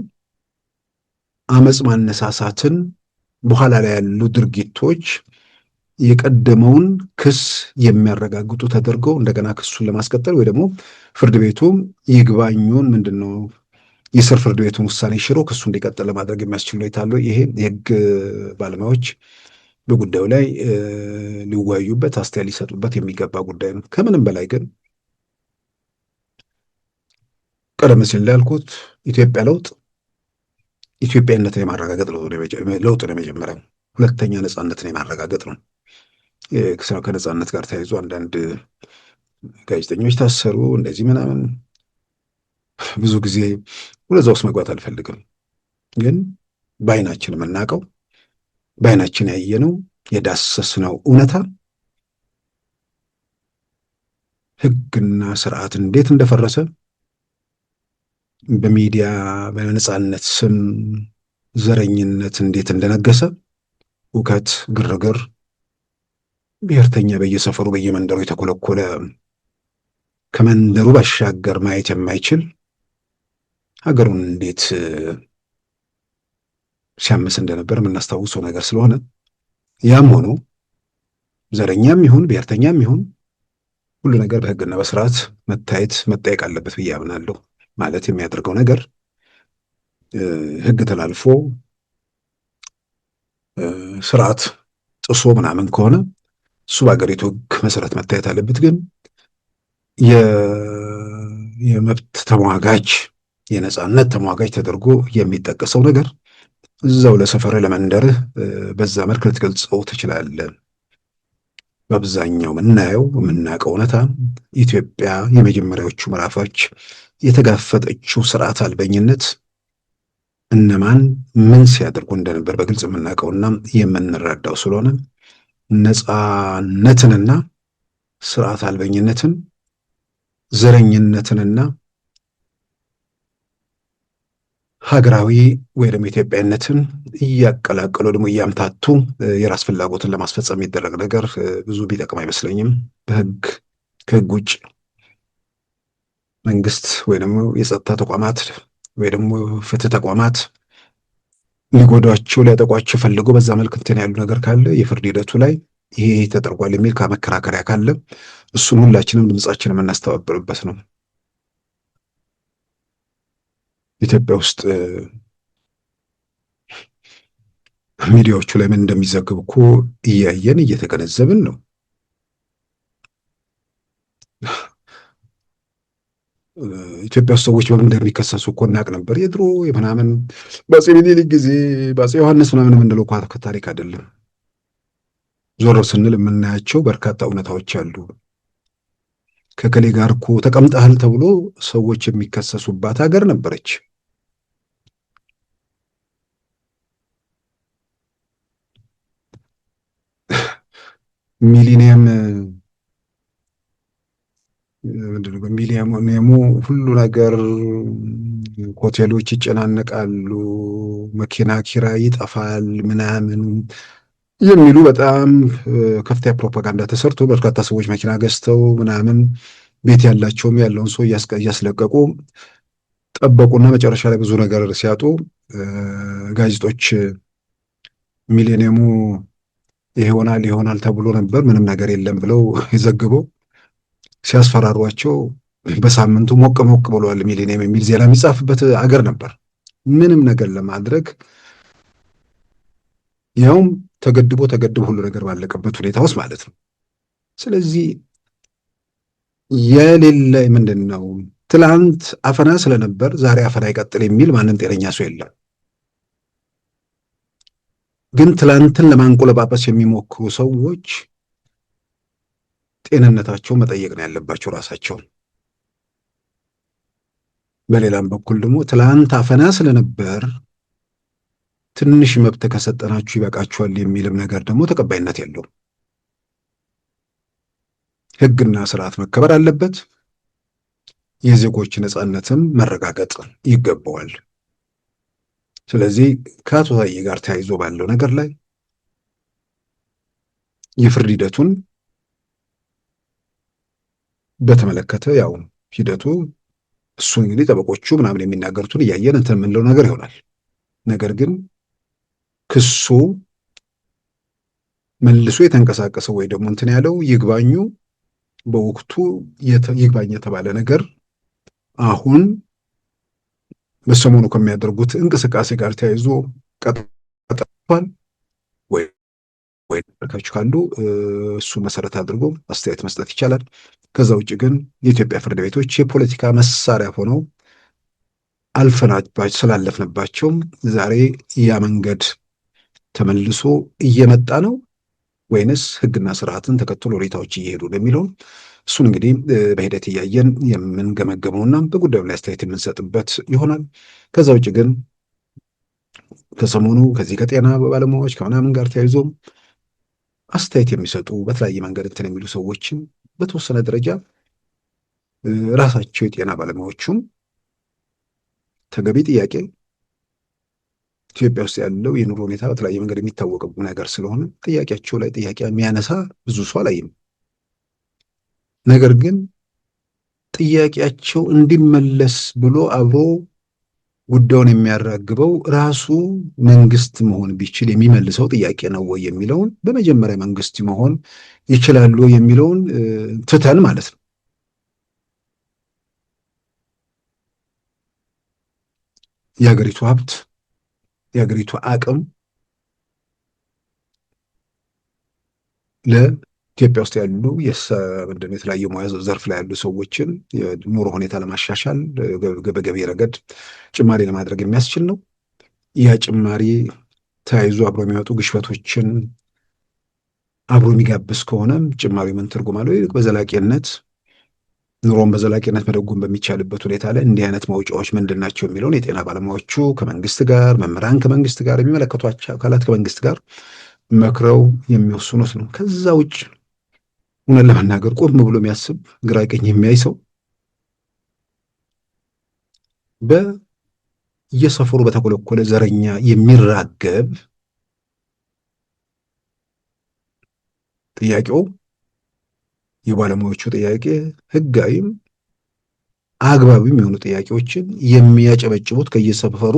[SPEAKER 2] አመፅ ማነሳሳትን፣ በኋላ ላይ ያሉ ድርጊቶች የቀደመውን ክስ የሚያረጋግጡ ተደርገው እንደገና ክሱን ለማስቀጠል ወይ ደግሞ ፍርድ ቤቱ ይግባኙን ምንድነው የስር ፍርድ ቤቱን ውሳኔ ሽሮ ክሱ እንዲቀጥል ለማድረግ የሚያስችል ሁኔታ አለው። ይሄ የህግ ባለሙያዎች በጉዳዩ ላይ ሊወያዩበት፣ አስተያየት ሊሰጡበት የሚገባ ጉዳይ ነው። ከምንም በላይ ግን ቀደም ሲል እንዳልኩት ኢትዮጵያ ለውጥ ኢትዮጵያዊነትን የማረጋገጥ ለውጥ ነው የመጀመሪያው። ሁለተኛ ነጻነትን የማረጋገጥ ነው። ከነጻነት ጋር ተያይዞ አንዳንድ ጋዜጠኞች ታሰሩ፣ እንደዚህ ምናምን። ብዙ ጊዜ ወደዛ ውስጥ መግባት አልፈልግም። ግን በአይናችን የምናውቀው በአይናችን ያየነው የዳሰስነው እውነታ ህግና ስርዓት እንዴት እንደፈረሰ በሚዲያ በነጻነት ስም ዘረኝነት እንዴት እንደነገሰ፣ ሁከት፣ ግርግር፣ ብሔርተኛ በየሰፈሩ በየመንደሩ የተኮለኮለ ከመንደሩ ባሻገር ማየት የማይችል ሀገሩን እንዴት ሲያምስ እንደነበር የምናስታውሰው ነገር ስለሆነ ያም ሆኖ ዘረኛም ይሁን ብሔርተኛም ይሁን ሁሉ ነገር በህግና በስርዓት መታየት መጠየቅ አለበት ብዬ አምናለሁ። ማለት የሚያደርገው ነገር ህግ ተላልፎ ስርዓት ጥሶ ምናምን ከሆነ እሱ በሀገሪቱ ህግ መሰረት መታየት አለበት። ግን የመብት ተሟጋጅ የነጻነት ተሟጋጅ ተደርጎ የሚጠቀሰው ነገር እዛው ለሰፈርህ ለመንደርህ በዛ መልክ ልትገልጸው ትችላለህ። በአብዛኛው የምናውቀው እውነታ ኢትዮጵያ የመጀመሪያዎቹ ምዕራፎች የተጋፈጠችው ስርዓት አልበኝነት እነማን ምን ሲያደርጉ እንደነበር በግልጽ የምናውቀውና የምንረዳው ስለሆነ ነጻነትንና ስርዓት አልበኝነትን፣ ዘረኝነትንና ሀገራዊ ወይ ደግሞ ኢትዮጵያዊነትን እያቀላቀሉ ደግሞ እያምታቱ የራስ ፍላጎትን ለማስፈጸም የሚደረግ ነገር ብዙ ቢጠቅም አይመስለኝም። ከህግ ውጭ መንግስት ወይ ደግሞ የጸጥታ ተቋማት ወይ ደግሞ ፍትህ ተቋማት ሊጎዷቸው ሊያጠቋቸው ፈልገው በዛ መልክ እንትን ያሉ ነገር ካለ የፍርድ ሂደቱ ላይ ይሄ ተደርጓል የሚል ከመከራከሪያ ካለ እሱን ሁላችንም ድምጻችን የምናስተባብርበት ነው። ኢትዮጵያ ውስጥ ሚዲያዎቹ ላይ ምን እንደሚዘግብ እኮ እያየን እየተገነዘብን ነው። ኢትዮጵያ ውስጥ ሰዎች በምን እንደሚከሰሱ እኮ እናውቅ ነበር። የድሮ የምናምን በአፄ ምኒልክ ጊዜ በአፄ ዮሐንስ ምናምን የምንለው እኮ ከታሪክ አይደለም። ዞር ስንል የምናያቸው በርካታ እውነታዎች አሉ። ከከሌ ጋር እኮ ተቀምጠሃል ተብሎ ሰዎች የሚከሰሱባት ሀገር ነበረች። ሚሊኒየሙ ሁሉ ነገር ሆቴሎች ይጨናነቃሉ፣ መኪና ኪራይ ይጠፋል ምናምን የሚሉ በጣም ከፍተኛ ፕሮፓጋንዳ ተሰርቶ በርካታ ሰዎች መኪና ገዝተው ምናምን ቤት ያላቸውም ያለውን ሰው እያስለቀቁ ጠበቁና መጨረሻ ላይ ብዙ ነገር ሲያጡ ጋዜጦች ሚሊኒየሙ ይሆናል ተብሎ ነበር ምንም ነገር የለም ብለው ይዘግበው ሲያስፈራሯቸው በሳምንቱ ሞቅ ብሏል ሚሊኒየም የሚል ዜና የሚጻፍበት አገር ነበር። ምንም ነገር ለማድረግ ያውም ተገድቦ ሁሉ ነገር ባለቀበት ሁኔታ ውስጥ ማለት ነው። ስለዚህ የሌለ ምንድን ነው ትላንት አፈና ስለነበር ዛሬ አፈና ይቀጥል የሚል ማንም ጤነኛ ሰው የለም። ግን ትላንትን ለማንቆለጳጰስ የሚሞክሩ ሰዎች ጤንነታቸው መጠየቅ ነው ያለባቸው ራሳቸውን። በሌላም በኩል ደግሞ ትላንት አፈና ስለነበር ትንሽ መብት ከሰጠናችሁ ይበቃችኋል የሚልም ነገር ደግሞ ተቀባይነት የለውም። ሕግና ስርዓት መከበር አለበት። የዜጎች ነጻነትም መረጋገጥ ይገባዋል። ስለዚህ ከአቶ ታዬ ጋር ተያይዞ ባለው ነገር ላይ የፍርድ ሂደቱን በተመለከተ ያው ሂደቱ እሱ እንግዲህ ጠበቆቹ ምናምን የሚናገሩትን እያየን እንትን የምንለው ነገር ይሆናል። ነገር ግን ክሱ መልሶ የተንቀሳቀሰው ወይ ደግሞ እንትን ያለው ይግባኙ በወቅቱ ይግባኝ የተባለ ነገር አሁን በሰሞኑ ከሚያደርጉት እንቅስቃሴ ጋር ተያይዞ ቀጥቷል ወይ ተመልካቾች ካሉ እሱ መሰረት አድርጎ አስተያየት መስጠት ይቻላል። ከዛ ውጭ ግን የኢትዮጵያ ፍርድ ቤቶች የፖለቲካ መሳሪያ ሆነው ስላለፍንባቸው ዛሬ ያ መንገድ ተመልሶ እየመጣ ነው ወይንስ ሕግና ስርዓትን ተከትሎ ሁኔታዎች እየሄዱ ነው የሚለው እሱን እንግዲህ በሂደት እያየን የምንገመገመውና በጉዳዩ ላይ አስተያየት የምንሰጥበት ይሆናል። ከዛ ውጭ ግን ከሰሞኑ ከዚህ ከጤና ባለሙያዎች ከምናምን ጋር ተያይዞ አስተያየት የሚሰጡ በተለያየ መንገድ እንትን የሚሉ ሰዎችም በተወሰነ ደረጃ ራሳቸው የጤና ባለሙያዎቹም ተገቢ ጥያቄ ኢትዮጵያ ውስጥ ያለው የኑሮ ሁኔታ በተለያየ መንገድ የሚታወቅ ነገር ስለሆነ ጥያቄያቸው ላይ ጥያቄ የሚያነሳ ብዙ ሰው አላይም። ነገር ግን ጥያቄያቸው እንዲመለስ ብሎ አብሮ ጉዳዩን የሚያራግበው ራሱ መንግስት መሆን ቢችል የሚመልሰው ጥያቄ ነው ወይ የሚለውን በመጀመሪያ መንግስት መሆን ይችላሉ የሚለውን ትተን ማለት ነው። የሀገሪቱ ሀብት የሀገሪቱ አቅም ለኢትዮጵያ ውስጥ ያሉ የተለያዩ ሙያ ዘርፍ ላይ ያሉ ሰዎችን የኑሮ ሁኔታ ለማሻሻል በገቢ ረገድ ጭማሪ ለማድረግ የሚያስችል ነው። ያ ጭማሪ ተያይዞ አብሮ የሚመጡ ግሽበቶችን አብሮ የሚጋብስ ከሆነ ጭማሪው ምን ትርጉም አለው? ይልቅ በዘላቂነት ኑሮን በዘላቂነት መደጎም በሚቻልበት ሁኔታ ላይ እንዲህ አይነት መውጫዎች ምንድን ናቸው የሚለውን የጤና ባለሙያዎቹ ከመንግስት ጋር፣ መምህራን ከመንግስት ጋር፣ የሚመለከቷቸው አካላት ከመንግስት ጋር መክረው የሚወስኑት ነው። ከዛ ውጭ እውነት ለመናገር ቆም ብሎ የሚያስብ ግራ ቀኝ የሚያይ ሰው በየሰፈሩ በተኮለኮለ ዘረኛ የሚራገብ ጥያቄው የባለሙያዎቹ ጥያቄ ህጋዊም አግባብም የሆኑ ጥያቄዎችን የሚያጨበጭቡት ከየሰፈሩ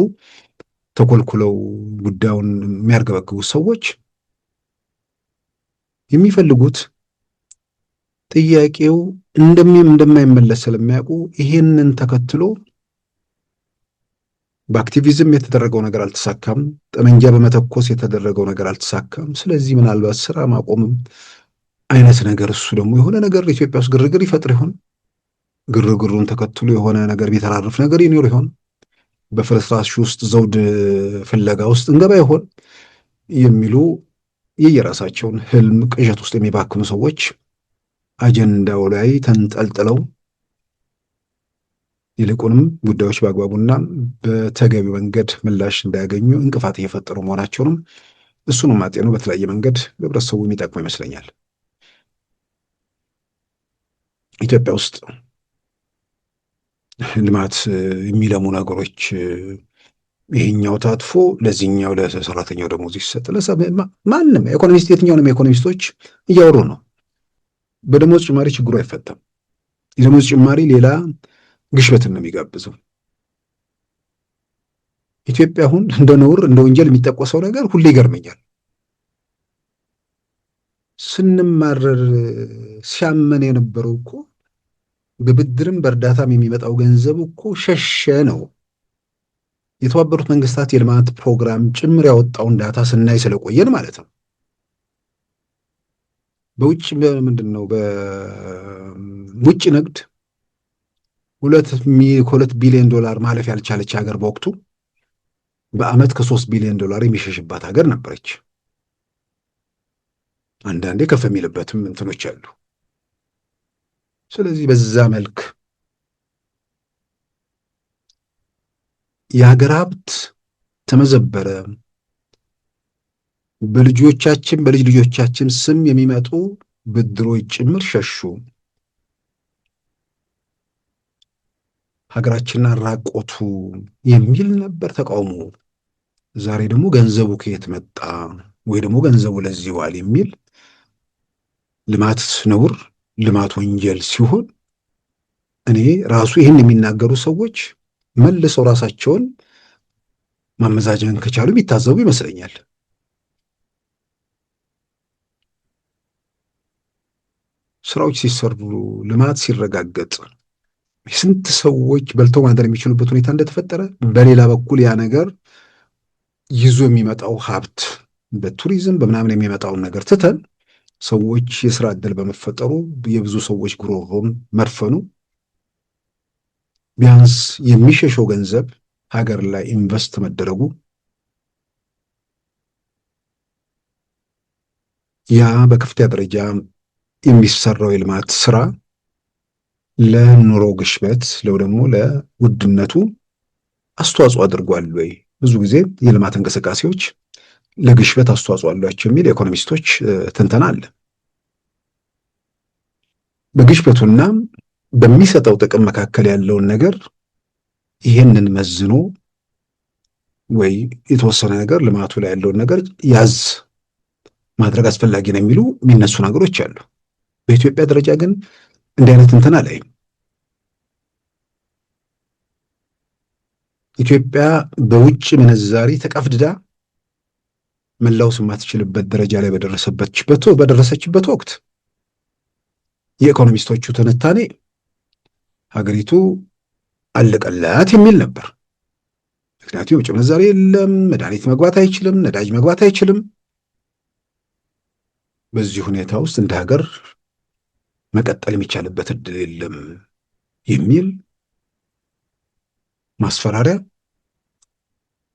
[SPEAKER 2] ተኮልኩለው ጉዳዩን የሚያርገበግቡ ሰዎች የሚፈልጉት ጥያቄው እንደማይመለስ ስለሚያውቁ ይሄንን ተከትሎ በአክቲቪዝም የተደረገው ነገር አልተሳካም፣ ጠመንጃ በመተኮስ የተደረገው ነገር አልተሳካም። ስለዚህ ምናልባት ስራ ማቆምም አይነት ነገር እሱ ደግሞ የሆነ ነገር ኢትዮጵያ ውስጥ ግርግር ይፈጥር ይሆን? ግርግሩን ተከትሎ የሆነ ነገር ቢተራርፍ ነገር ይኖር ይሆን? በፍርስራሽ ውስጥ ዘውድ ፍለጋ ውስጥ እንገባ ይሆን የሚሉ የየራሳቸውን ህልም ቅዠት ውስጥ የሚባክኑ ሰዎች አጀንዳው ላይ ተንጠልጥለው ይልቁንም ጉዳዮች በአግባቡና በተገቢ መንገድ ምላሽ እንዳያገኙ እንቅፋት እየፈጠሩ መሆናቸውንም እሱንም ማጤኑ በተለያየ መንገድ ለህብረተሰቡ የሚጠቅሙ ይመስለኛል። ኢትዮጵያ ውስጥ ልማት የሚለሙ ነገሮች ይሄኛው ታጥፎ ለዚህኛው ለሰራተኛው ደሞዝ ይሰጥ ማንም ኢኮኖሚስት የትኛውንም ኢኮኖሚስቶች እያወሩ ነው። በደሞዝ ጭማሪ ችግሩ አይፈታም። የደሞዝ ጭማሪ ሌላ ግሽበትን ነው የሚጋብዘው። ኢትዮጵያ አሁን እንደ ነውር እንደ ወንጀል የሚጠቆሰው ነገር ሁሌ ይገርመኛል። ስንማረር ሲያመን የነበረው እኮ በብድርም በእርዳታም የሚመጣው ገንዘብ እኮ ሸሸ ነው። የተባበሩት መንግስታት የልማት ፕሮግራም ጭምር ያወጣውን ዳታ ስናይ ስለቆየን ማለት ነው። በውጭ ምንድን ነው በውጭ ንግድ 2 ቢሊዮን ዶላር ማለፍ ያልቻለች ሀገር በወቅቱ በአመት ከ3 ቢሊዮን ዶላር የሚሸሽባት ሀገር ነበረች። አንዳንዴ ከፍ የሚልበትም እንትኖች አሉ። ስለዚህ በዛ መልክ የሀገር ሀብት ተመዘበረ፣ በልጆቻችን በልጅ ልጆቻችን ስም የሚመጡ ብድሮች ጭምር ሸሹ፣ ሀገራችንን አራቆቱ የሚል ነበር ተቃውሞ። ዛሬ ደግሞ ገንዘቡ ከየት መጣ ወይ ደግሞ ገንዘቡ ለዚህ ዋል የሚል ልማት ነውር፣ ልማት ወንጀል ሲሆን እኔ ራሱ ይህን የሚናገሩ ሰዎች መልሰው ራሳቸውን ማመዛጀን ከቻሉ የሚታዘቡ ይመስለኛል። ስራዎች ሲሰሩ፣ ልማት ሲረጋገጥ የስንት ሰዎች በልተው ማደር የሚችሉበት ሁኔታ እንደተፈጠረ፣ በሌላ በኩል ያ ነገር ይዞ የሚመጣው ሀብት በቱሪዝም በምናምን የሚመጣውን ነገር ትተን ሰዎች የስራ ዕድል በመፈጠሩ የብዙ ሰዎች ጉሮሮን መድፈኑ ቢያንስ የሚሸሸው ገንዘብ ሀገር ላይ ኢንቨስት መደረጉ ያ በከፍተኛ ደረጃ የሚሰራው የልማት ስራ ለኑሮ ግሽበት ደግሞ ለውድነቱ አስተዋጽኦ አድርጓል ወይ? ብዙ ጊዜ የልማት እንቅስቃሴዎች ለግሽበት አስተዋጽኦ አሏቸው የሚል የኢኮኖሚስቶች ትንተና አለ። በግሽበቱና በሚሰጠው ጥቅም መካከል ያለውን ነገር ይሄንን መዝኖ ወይ የተወሰነ ነገር ልማቱ ላይ ያለውን ነገር ያዝ ማድረግ አስፈላጊ ነው የሚሉ የሚነሱ ነገሮች አሉ። በኢትዮጵያ ደረጃ ግን እንዲህ አይነት ትንተና ላይ ኢትዮጵያ በውጭ ምንዛሪ ተቀፍድዳ መላውስ የማትችልበት ደረጃ ላይ በደረሰችበት ወቅት የኢኮኖሚስቶቹ ትንታኔ ሀገሪቱ አለቀላት የሚል ነበር። ምክንያቱም የውጭ ምንዛሪ የለም፣ መድኃኒት መግባት አይችልም፣ ነዳጅ መግባት አይችልም። በዚህ ሁኔታ ውስጥ እንደ ሀገር መቀጠል የሚቻልበት እድል የለም የሚል ማስፈራሪያ፣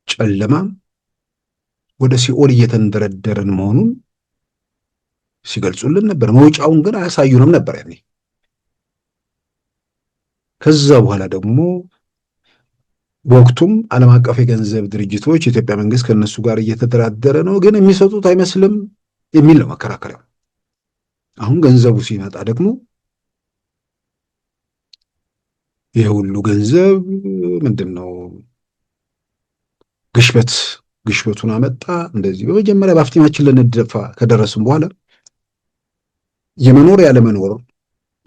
[SPEAKER 2] ጨለማ፣ ወደ ሲኦል እየተንደረደርን መሆኑን ሲገልጹልን ነበር። መውጫውን ግን አያሳዩንም ነበር ያኔ። ከዛ በኋላ ደግሞ በወቅቱም ዓለም አቀፍ የገንዘብ ድርጅቶች የኢትዮጵያ መንግስት ከነሱ ጋር እየተደራደረ ነው፣ ግን የሚሰጡት አይመስልም የሚል ነው መከራከሪያው። አሁን ገንዘቡ ሲመጣ ደግሞ ይህ ሁሉ ገንዘብ ምንድን ነው ግሽበቱን አመጣ። እንደዚህ በመጀመሪያ በአፍጢማችን ልንደፋ ከደረስም በኋላ የመኖር ያለመኖር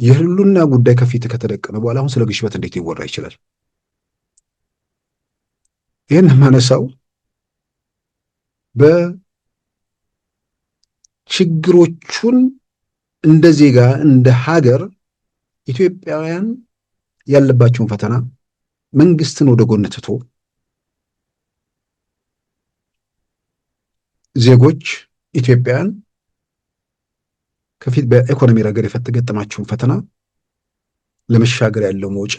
[SPEAKER 2] የህሉና ጉዳይ ከፊት ከተደቀነ በኋላ አሁን ስለ ግሽበት እንዴት ይወራ ይችላል? ይህን ማነሳው በችግሮቹን እንደ ዜጋ እንደ ሀገር ኢትዮጵያውያን ያለባቸውን ፈተና መንግስትን ወደ ጎን ትቶ ዜጎች ኢትዮጵያውያን ከፊት በኢኮኖሚ ረገድ የተገጠማቸውን ፈተና ለመሻገር ያለው መውጫ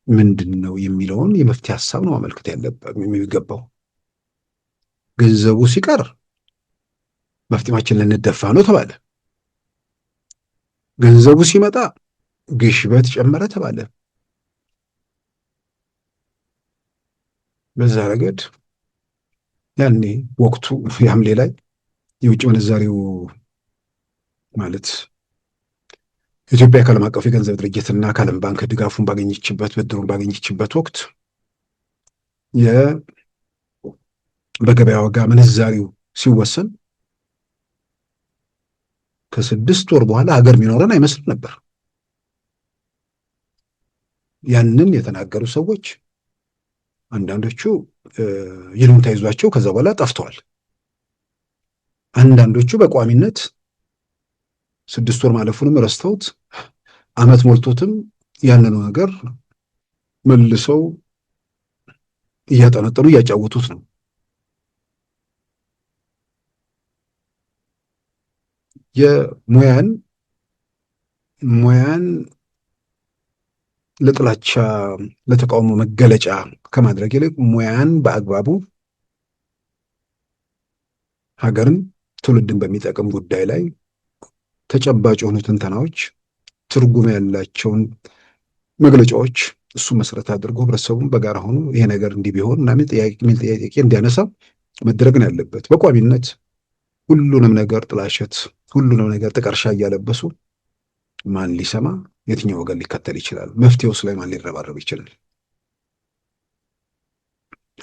[SPEAKER 2] ምንድን ነው የሚለውን የመፍትሄ ሀሳብ ነው ማመልከት የሚገባው። ገንዘቡ ሲቀር በአፍጢማችን ልንደፋ ነው ተባለ። ገንዘቡ ሲመጣ ግሽበት ጨመረ ተባለ። በዛ ረገድ ያኔ ወቅቱ ሐምሌ ላይ የውጭ ምንዛሪው ማለት ኢትዮጵያ ከዓለም አቀፍ የገንዘብ ድርጅትና ከዓለም ባንክ ድጋፉን ብድሩን ባገኘችበት ወቅት በገበያ ዋጋ ምንዛሪው ሲወሰን ከ6 ወር በኋላ ሀገር የሚኖረን አይመስልም ነበር። ያንን የተናገሩ ሰዎች አንዳንዶቹ ይሉኝታ ይዟቸው ከዛ በኋላ ጠፍተዋል። አንዳንዶቹ በቋሚነት 6 ወር ማለፉንም ረስተውት ዓመት ሞልቶትም ያንኑ ነገር መልሰው እያጠነጠኑ እያጫወቱት ነው። ሙያን ለጥላቻ ለተቃውሞ መገለጫ ከማድረግ ይልቅ ሙያን በአግባቡ ሀገርን ትውልድን በሚጠቅም ጉዳይ ላይ ተጨባጭ የሆኑ ትንተናዎች፣ ትርጉም ያላቸውን መግለጫዎች እሱ መሰረት አድርጎ ህብረተሰቡን በጋራ ሆኖ ይሄ ነገር እንዲህ ቢሆን ምናምን ጥያቄ እንዲያነሳ መደረግ ነው ያለበት። በቋሚነት ሁሉንም ነገር ጥላሸት፣ ሁሉንም ነገር ጥቀርሻ እያለበሱ ማን ሊሰማ የትኛው ወገን ሊከተል ይችላል? መፍትሄውስ ላይ ማን ሊረባረብ ይችላል?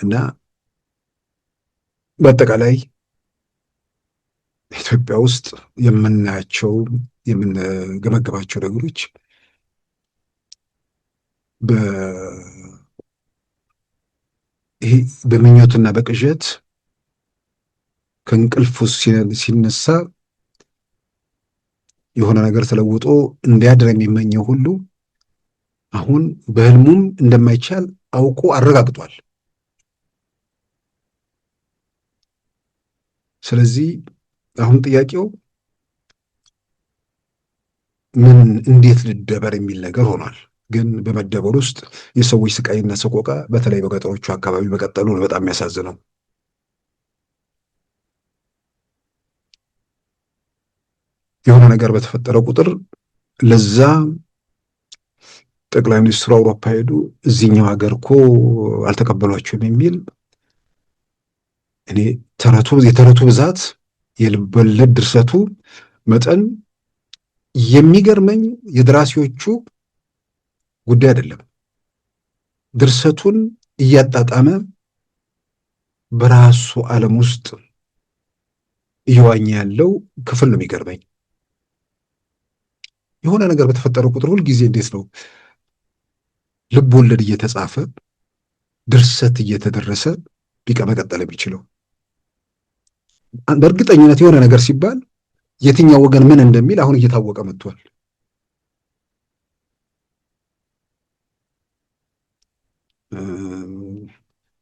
[SPEAKER 2] እና በአጠቃላይ ኢትዮጵያ ውስጥ የምንገመገባቸው ነገሮች ይሄ በምኞትና በቅዠት ከእንቅልፉ ሲነሳ የሆነ ነገር ተለውጦ እንዲያድር የሚመኘው ሁሉ አሁን በህልሙም እንደማይቻል አውቆ አረጋግጧል። ስለዚህ አሁን ጥያቄው ምን እንዴት ልደበር የሚል ነገር ሆኗል። ግን በመደበር ውስጥ የሰዎች ስቃይና ሰቆቃ በተለይ በገጠሮቹ አካባቢ መቀጠሉ ነው በጣም የሚያሳዝነው። የሆነ ነገር በተፈጠረ ቁጥር ለዛ ጠቅላይ ሚኒስትሩ አውሮፓ ሄዱ፣ እዚህኛው ሀገር እኮ አልተቀበሏቸውም የሚል እኔ የተረቱ ብዛት የልቦለድ ድርሰቱ መጠን የሚገርመኝ የደራሲዎቹ ጉዳይ አይደለም። ድርሰቱን እያጣጣመ በራሱ ዓለም ውስጥ እየዋኘ ያለው ክፍል ነው የሚገርመኝ። የሆነ ነገር በተፈጠረ ቁጥር ሁልጊዜ እንዴት ነው ልብ ወለድ እየተጻፈ ድርሰት እየተደረሰ መቀጠል የሚችለው? በእርግጠኝነት የሆነ ነገር ሲባል የትኛው ወገን ምን እንደሚል አሁን እየታወቀ መጥቷል።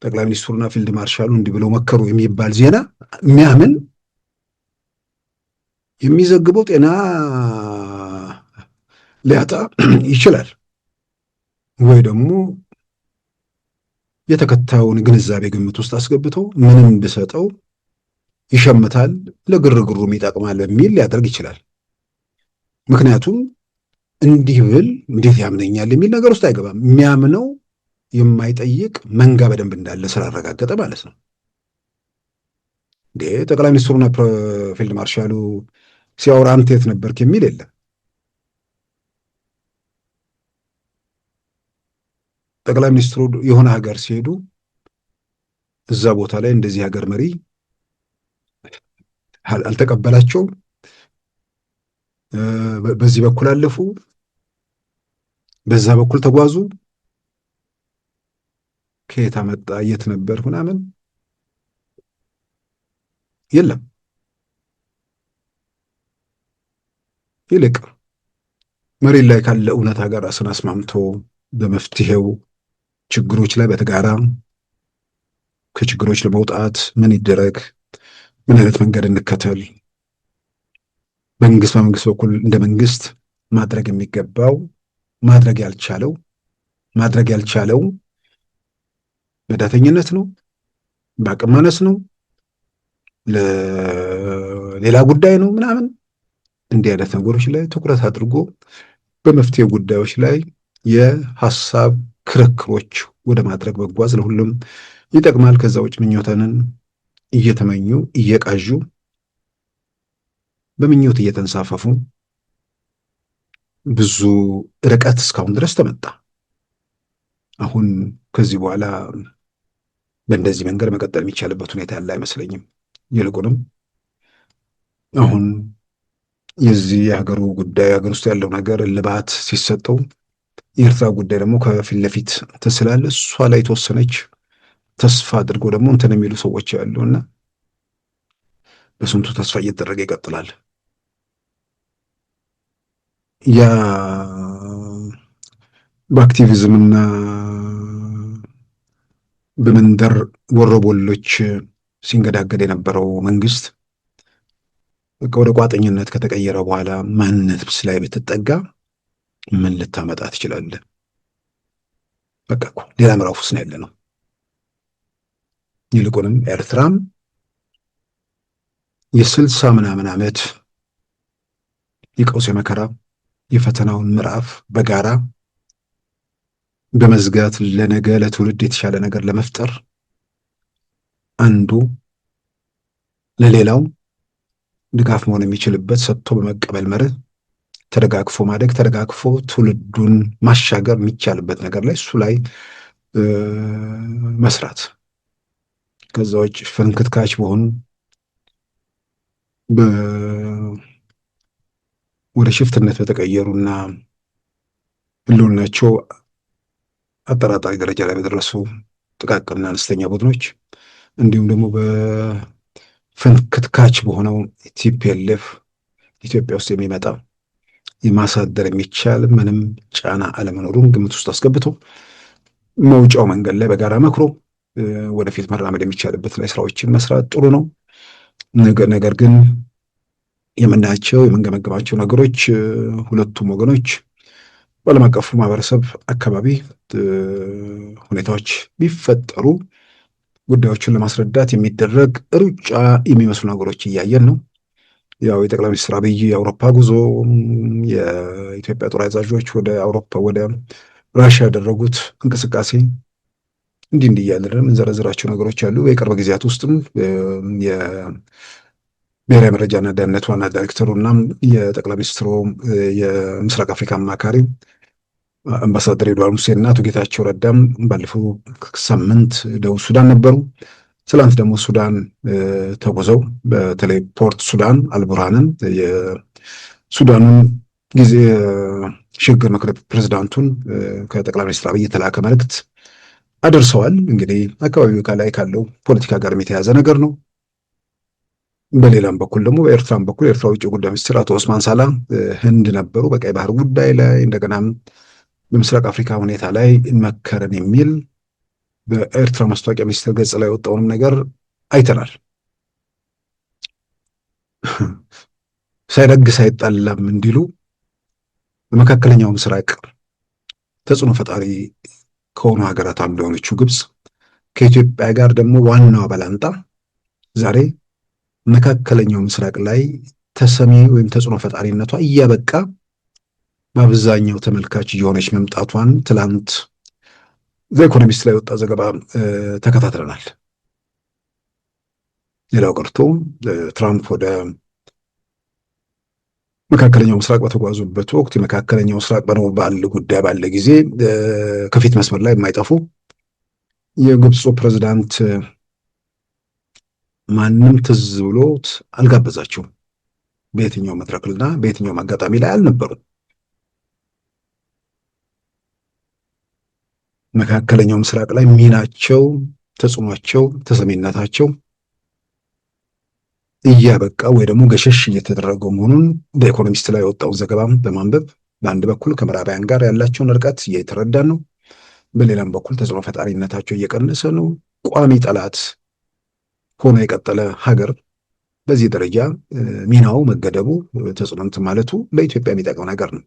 [SPEAKER 2] ጠቅላይ ሚኒስትሩና ፊልድ ማርሻሉ እንዲህ ብለው መከሩ የሚባል ዜና የሚያምን የሚዘግበው ጤና ሊያጣ ይችላል፣ ወይ ደግሞ የተከታዩን ግንዛቤ ግምት ውስጥ አስገብተው ምንም ብሰጠው ይሸምታል፣ ለግርግሩም ይጠቅማል በሚል ሊያደርግ ይችላል። ምክንያቱም እንዲህ ብል እንዴት ያምነኛል የሚል ነገር ውስጥ አይገባም። የሚያምነው የማይጠይቅ መንጋ በደንብ እንዳለ ስላረጋገጠ ማለት ነው። ጠቅላይ ሚኒስትሩና ፊልድ ማርሻሉ ሲያወራ አንተ የት ነበርክ የሚል የለም። ጠቅላይ ሚኒስትሩ የሆነ ሀገር ሲሄዱ እዛ ቦታ ላይ እንደዚህ ሀገር መሪ አልተቀበላቸውም፣ በዚህ በኩል አለፉ፣ በዛ በኩል ተጓዙ፣ ከየት አመጣ፣ የት ነበር ምናምን የለም። ይልቅ መሬት ላይ ካለ እውነታ ጋር ራስን አስማምቶ በመፍትሄው ችግሮች ላይ በተጋራ ከችግሮች ለመውጣት ምን ይደረግ፣ ምን አይነት መንገድ እንከተል፣ በመንግስት በኩል እንደ መንግስት ማድረግ የሚገባው ማድረግ ያልቻለው በዳተኝነት ነው፣ በአቅም ማነስ ነው፣ ለሌላ ጉዳይ ነው ምናምን እንዲህ አይነት ነገሮች ላይ ትኩረት አድርጎ በመፍትሄ ጉዳዮች ላይ የሐሳብ ክርክሮች ወደ ማድረግ መጓዝ ለሁሉም ይጠቅማል። ከዛ ውጭ ምኞተንን እየተመኙ እየቃዡ በምኞት እየተንሳፈፉ ብዙ ርቀት እስካሁን ድረስ ተመጣ። አሁን ከዚህ በኋላ በእንደዚህ መንገድ መቀጠል የሚቻልበት ሁኔታ ያለ አይመስለኝም። ይልቁንም አሁን የዚህ የሀገሩ ጉዳይ ሀገር ውስጥ ያለው ነገር እልባት ሲሰጠው የኤርትራ ጉዳይ ደግሞ ከፊት ለፊት ትስላለ። እሷ ላይ የተወሰነች ተስፋ አድርጎ ደግሞ እንትን የሚሉ ሰዎች ያሉና በስንቱ ተስፋ እየተደረገ ይቀጥላል። ያ በአክቲቪዝምና በመንደር ወሮበሎች ሲንገዳገድ የነበረው መንግስት ወደ ቋጠኝነት ከተቀየረ በኋላ ማንነት ላይ ብትጠጋ ምን ልታመጣ ትችላለህ? በቃ እኮ ሌላ ምዕራፍ ውስጥ ነው ያለ ነው። ይልቁንም ኤርትራም የ60 ምናምን ዓመት የቀውስ የመከራ የፈተናውን ምዕራፍ በጋራ በመዝጋት ለነገ ለትውልድ የተሻለ ነገር ለመፍጠር አንዱ ለሌላው ድጋፍ መሆን የሚችልበት ሰጥቶ በመቀበል መርህ ተደጋግፎ ማደግ ተደጋግፎ ትውልዱን ማሻገር የሚቻልበት ነገር ላይ እሱ ላይ መስራት። ከዛ ውጭ ፍንክትካች በሆኑ ወደ ሽፍትነት በተቀየሩና ህልውናቸው አጠራጣሪ ደረጃ ላይ በደረሱ ጥቃቅንና አነስተኛ ቡድኖች እንዲሁም ደግሞ በፍንክትካች በሆነው ቲፒኤልኤፍ ኢትዮጵያ ውስጥ የሚመጣ የማሳደር የሚቻል ምንም ጫና አለመኖሩን ግምት ውስጥ አስገብቶ መውጫው መንገድ ላይ በጋራ መክሮ ወደፊት መራመድ የሚቻልበት ላይ ስራዎችን መስራት ጥሩ ነው። ነገር ግን የምናያቸው የምንገመግማቸው ነገሮች ሁለቱም ወገኖች በዓለም አቀፉ ማህበረሰብ አካባቢ ሁኔታዎች ቢፈጠሩ ጉዳዮችን ለማስረዳት የሚደረግ ሩጫ የሚመስሉ ነገሮች እያየን ነው። ያው የጠቅላይ ሚኒስትር አብይ የአውሮፓ ጉዞ፣ የኢትዮጵያ ጦር አዛዦች ወደ አውሮፓ ወደ ራሽያ ያደረጉት እንቅስቃሴ እንዲህ እያለን የምንዘረዝራቸው ነገሮች አሉ። የቅርብ ጊዜያት ውስጥም የብሔራዊ መረጃና ደህንነት ዋና ዳይሬክተሩ እና የጠቅላይ ሚኒስትሩ የምስራቅ አፍሪካ አማካሪ አምባሳደር ሬድዋን ሁሴን እና አቶ ጌታቸው ረዳም ባለፈው ሳምንት ደቡብ ሱዳን ነበሩ። ትላንት ደግሞ ሱዳን ተጉዘው በተለይ ፖርት ሱዳን አልቡርሃንን የሱዳኑን ጊዜ ሽግግር ምክር ፕሬዚዳንቱን ከጠቅላይ ሚኒስትር አብይ የተላከ መልእክት አደርሰዋል። እንግዲህ አካባቢው ላይ ካለው ፖለቲካ ጋር የተያዘ ነገር ነው። በሌላም በኩል ደግሞ በኤርትራም በኩል የኤርትራ ውጭ ጉዳይ ሚኒስትር አቶ ኦስማን ሳላ ህንድ ነበሩ። በቀይ ባህር ጉዳይ ላይ እንደገናም በምስራቅ አፍሪካ ሁኔታ ላይ መከረን የሚል በኤርትራ ማስታወቂያ ሚኒስትር ገጽ ላይ የወጣውንም ነገር አይተናል። ሳይደግ ሳይጣላም እንዲሉ በመካከለኛው ምስራቅ ተጽዕኖ ፈጣሪ ከሆኑ ሀገራት አንዱ የሆነችው ግብጽ ከኢትዮጵያ ጋር ደግሞ ዋናው ባላንጣ ዛሬ መካከለኛው ምስራቅ ላይ ተሰሚ ወይም ተጽዕኖ ፈጣሪነቷ እያበቃ በአብዛኛው ተመልካች እየሆነች መምጣቷን ትላንት ዘኢኮኖሚስት ላይ ወጣ ዘገባ ተከታትለናል። ሌላው ቀርቶ ትራምፕ ወደ መካከለኛው ምስራቅ በተጓዙበት ወቅት የመካከለኛው ምስራቅ ባለ ጉዳይ ባለ ጊዜ ከፊት መስመር ላይ የማይጠፉ የግብፁ ፕሬዝዳንት ማንም ትዝ ብሎት አልጋበዛቸውም። በየትኛው መድረክና በየትኛውም አጋጣሚ ላይ አልነበሩም። መካከለኛው ምስራቅ ላይ ሚናቸው፣ ተጽዕኗቸው፣ ተሰሚነታቸው እያበቃ ወይ ደግሞ ገሸሽ እየተደረገው መሆኑን በኢኮኖሚስት ላይ የወጣውን ዘገባም በማንበብ በአንድ በኩል ከምዕራባውያን ጋር ያላቸውን ርቀት እየተረዳን ነው፣ በሌላም በኩል ተጽዕኖ ፈጣሪነታቸው እየቀነሰ ነው። ቋሚ ጠላት ሆኖ የቀጠለ ሀገር በዚህ ደረጃ ሚናው መገደቡ፣ ተጽዕኖ እንትን ማለቱ ለኢትዮጵያ የሚጠቅም ነገር ነው።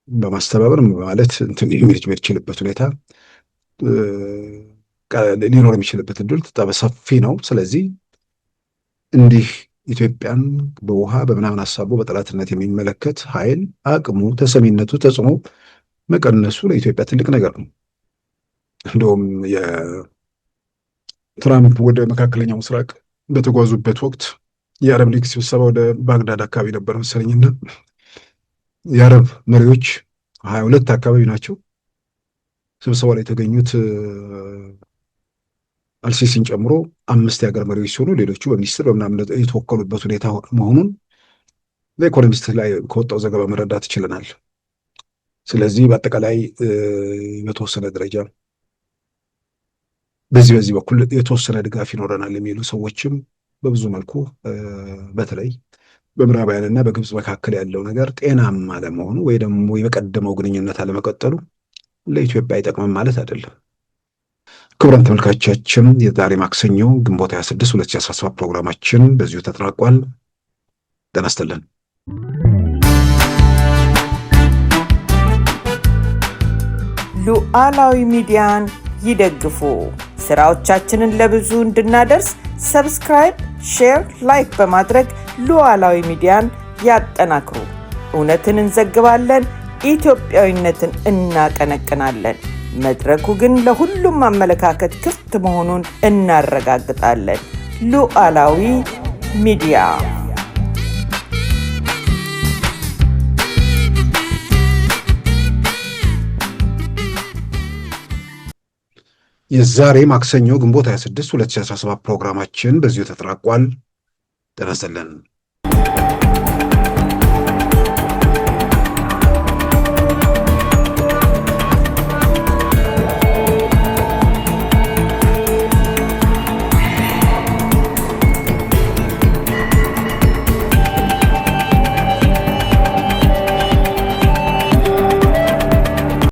[SPEAKER 2] በማስተባበር ማለት እንትን የሚችልበት ሁኔታ ሊኖር የሚችልበት እድል በጣም ሰፊ ነው። ስለዚህ እንዲህ ኢትዮጵያን በውሃ በምናምን ሀሳቡ በጠላትነት የሚመለከት ኃይል አቅሙ፣ ተሰሚነቱ፣ ተጽዕኖ መቀነሱ ለኢትዮጵያ ትልቅ ነገር ነው። እንደውም የትራምፕ ወደ መካከለኛው ምስራቅ በተጓዙበት ወቅት የአረብ ሊግ ስብሰባ ወደ ባግዳድ አካባቢ ነበር መሰለኝና የአረብ መሪዎች 22 አካባቢ ናቸው ስብሰባ ላይ የተገኙት አልሲሲን ጨምሮ 5 የሀገር መሪዎች ሲሆኑ ሌሎቹ በሚኒስትር በምናምን የተወከሉበት ሁኔታ መሆኑን በኢኮኖሚስት ላይ ከወጣው ዘገባ መረዳት ይችለናል። ስለዚህ በአጠቃላይ በተወሰነ ደረጃ በዚህ በኩል የተወሰነ ድጋፍ ይኖረናል የሚሉ ሰዎችም በብዙ መልኩ በተለይ በምዕራባውያንና በግብጽ መካከል ያለው ነገር ጤናማ አለመሆኑ ወይ ደግሞ የቀደመው ግንኙነት አለመቀጠሉ ለኢትዮጵያ አይጠቅምም ማለት አይደለም። ክቡራን ተመልካቾቻችን የዛሬ ማክሰኞ ግንቦት 26 2017 ፕሮግራማችን በዚሁ ተጠናቋል። ጤና ይስጥልን።
[SPEAKER 4] ሉዓላዊ ሚዲያን ይደግፉ። ስራዎቻችንን ለብዙ እንድናደርስ ሰብስክራይብ፣ ሼር፣ ላይክ በማድረግ ሉዓላዊ ሚዲያን ያጠናክሩ። እውነትን እንዘግባለን፣ ኢትዮጵያዊነትን እናቀነቅናለን። መድረኩ ግን ለሁሉም አመለካከት ክፍት መሆኑን እናረጋግጣለን። ሉዓላዊ ሚዲያ
[SPEAKER 2] የዛሬ ማክሰኞ ግንቦት 26 2017 ፕሮግራማችን በዚሁ ተጠናቋል። ጤና ይስጥልን።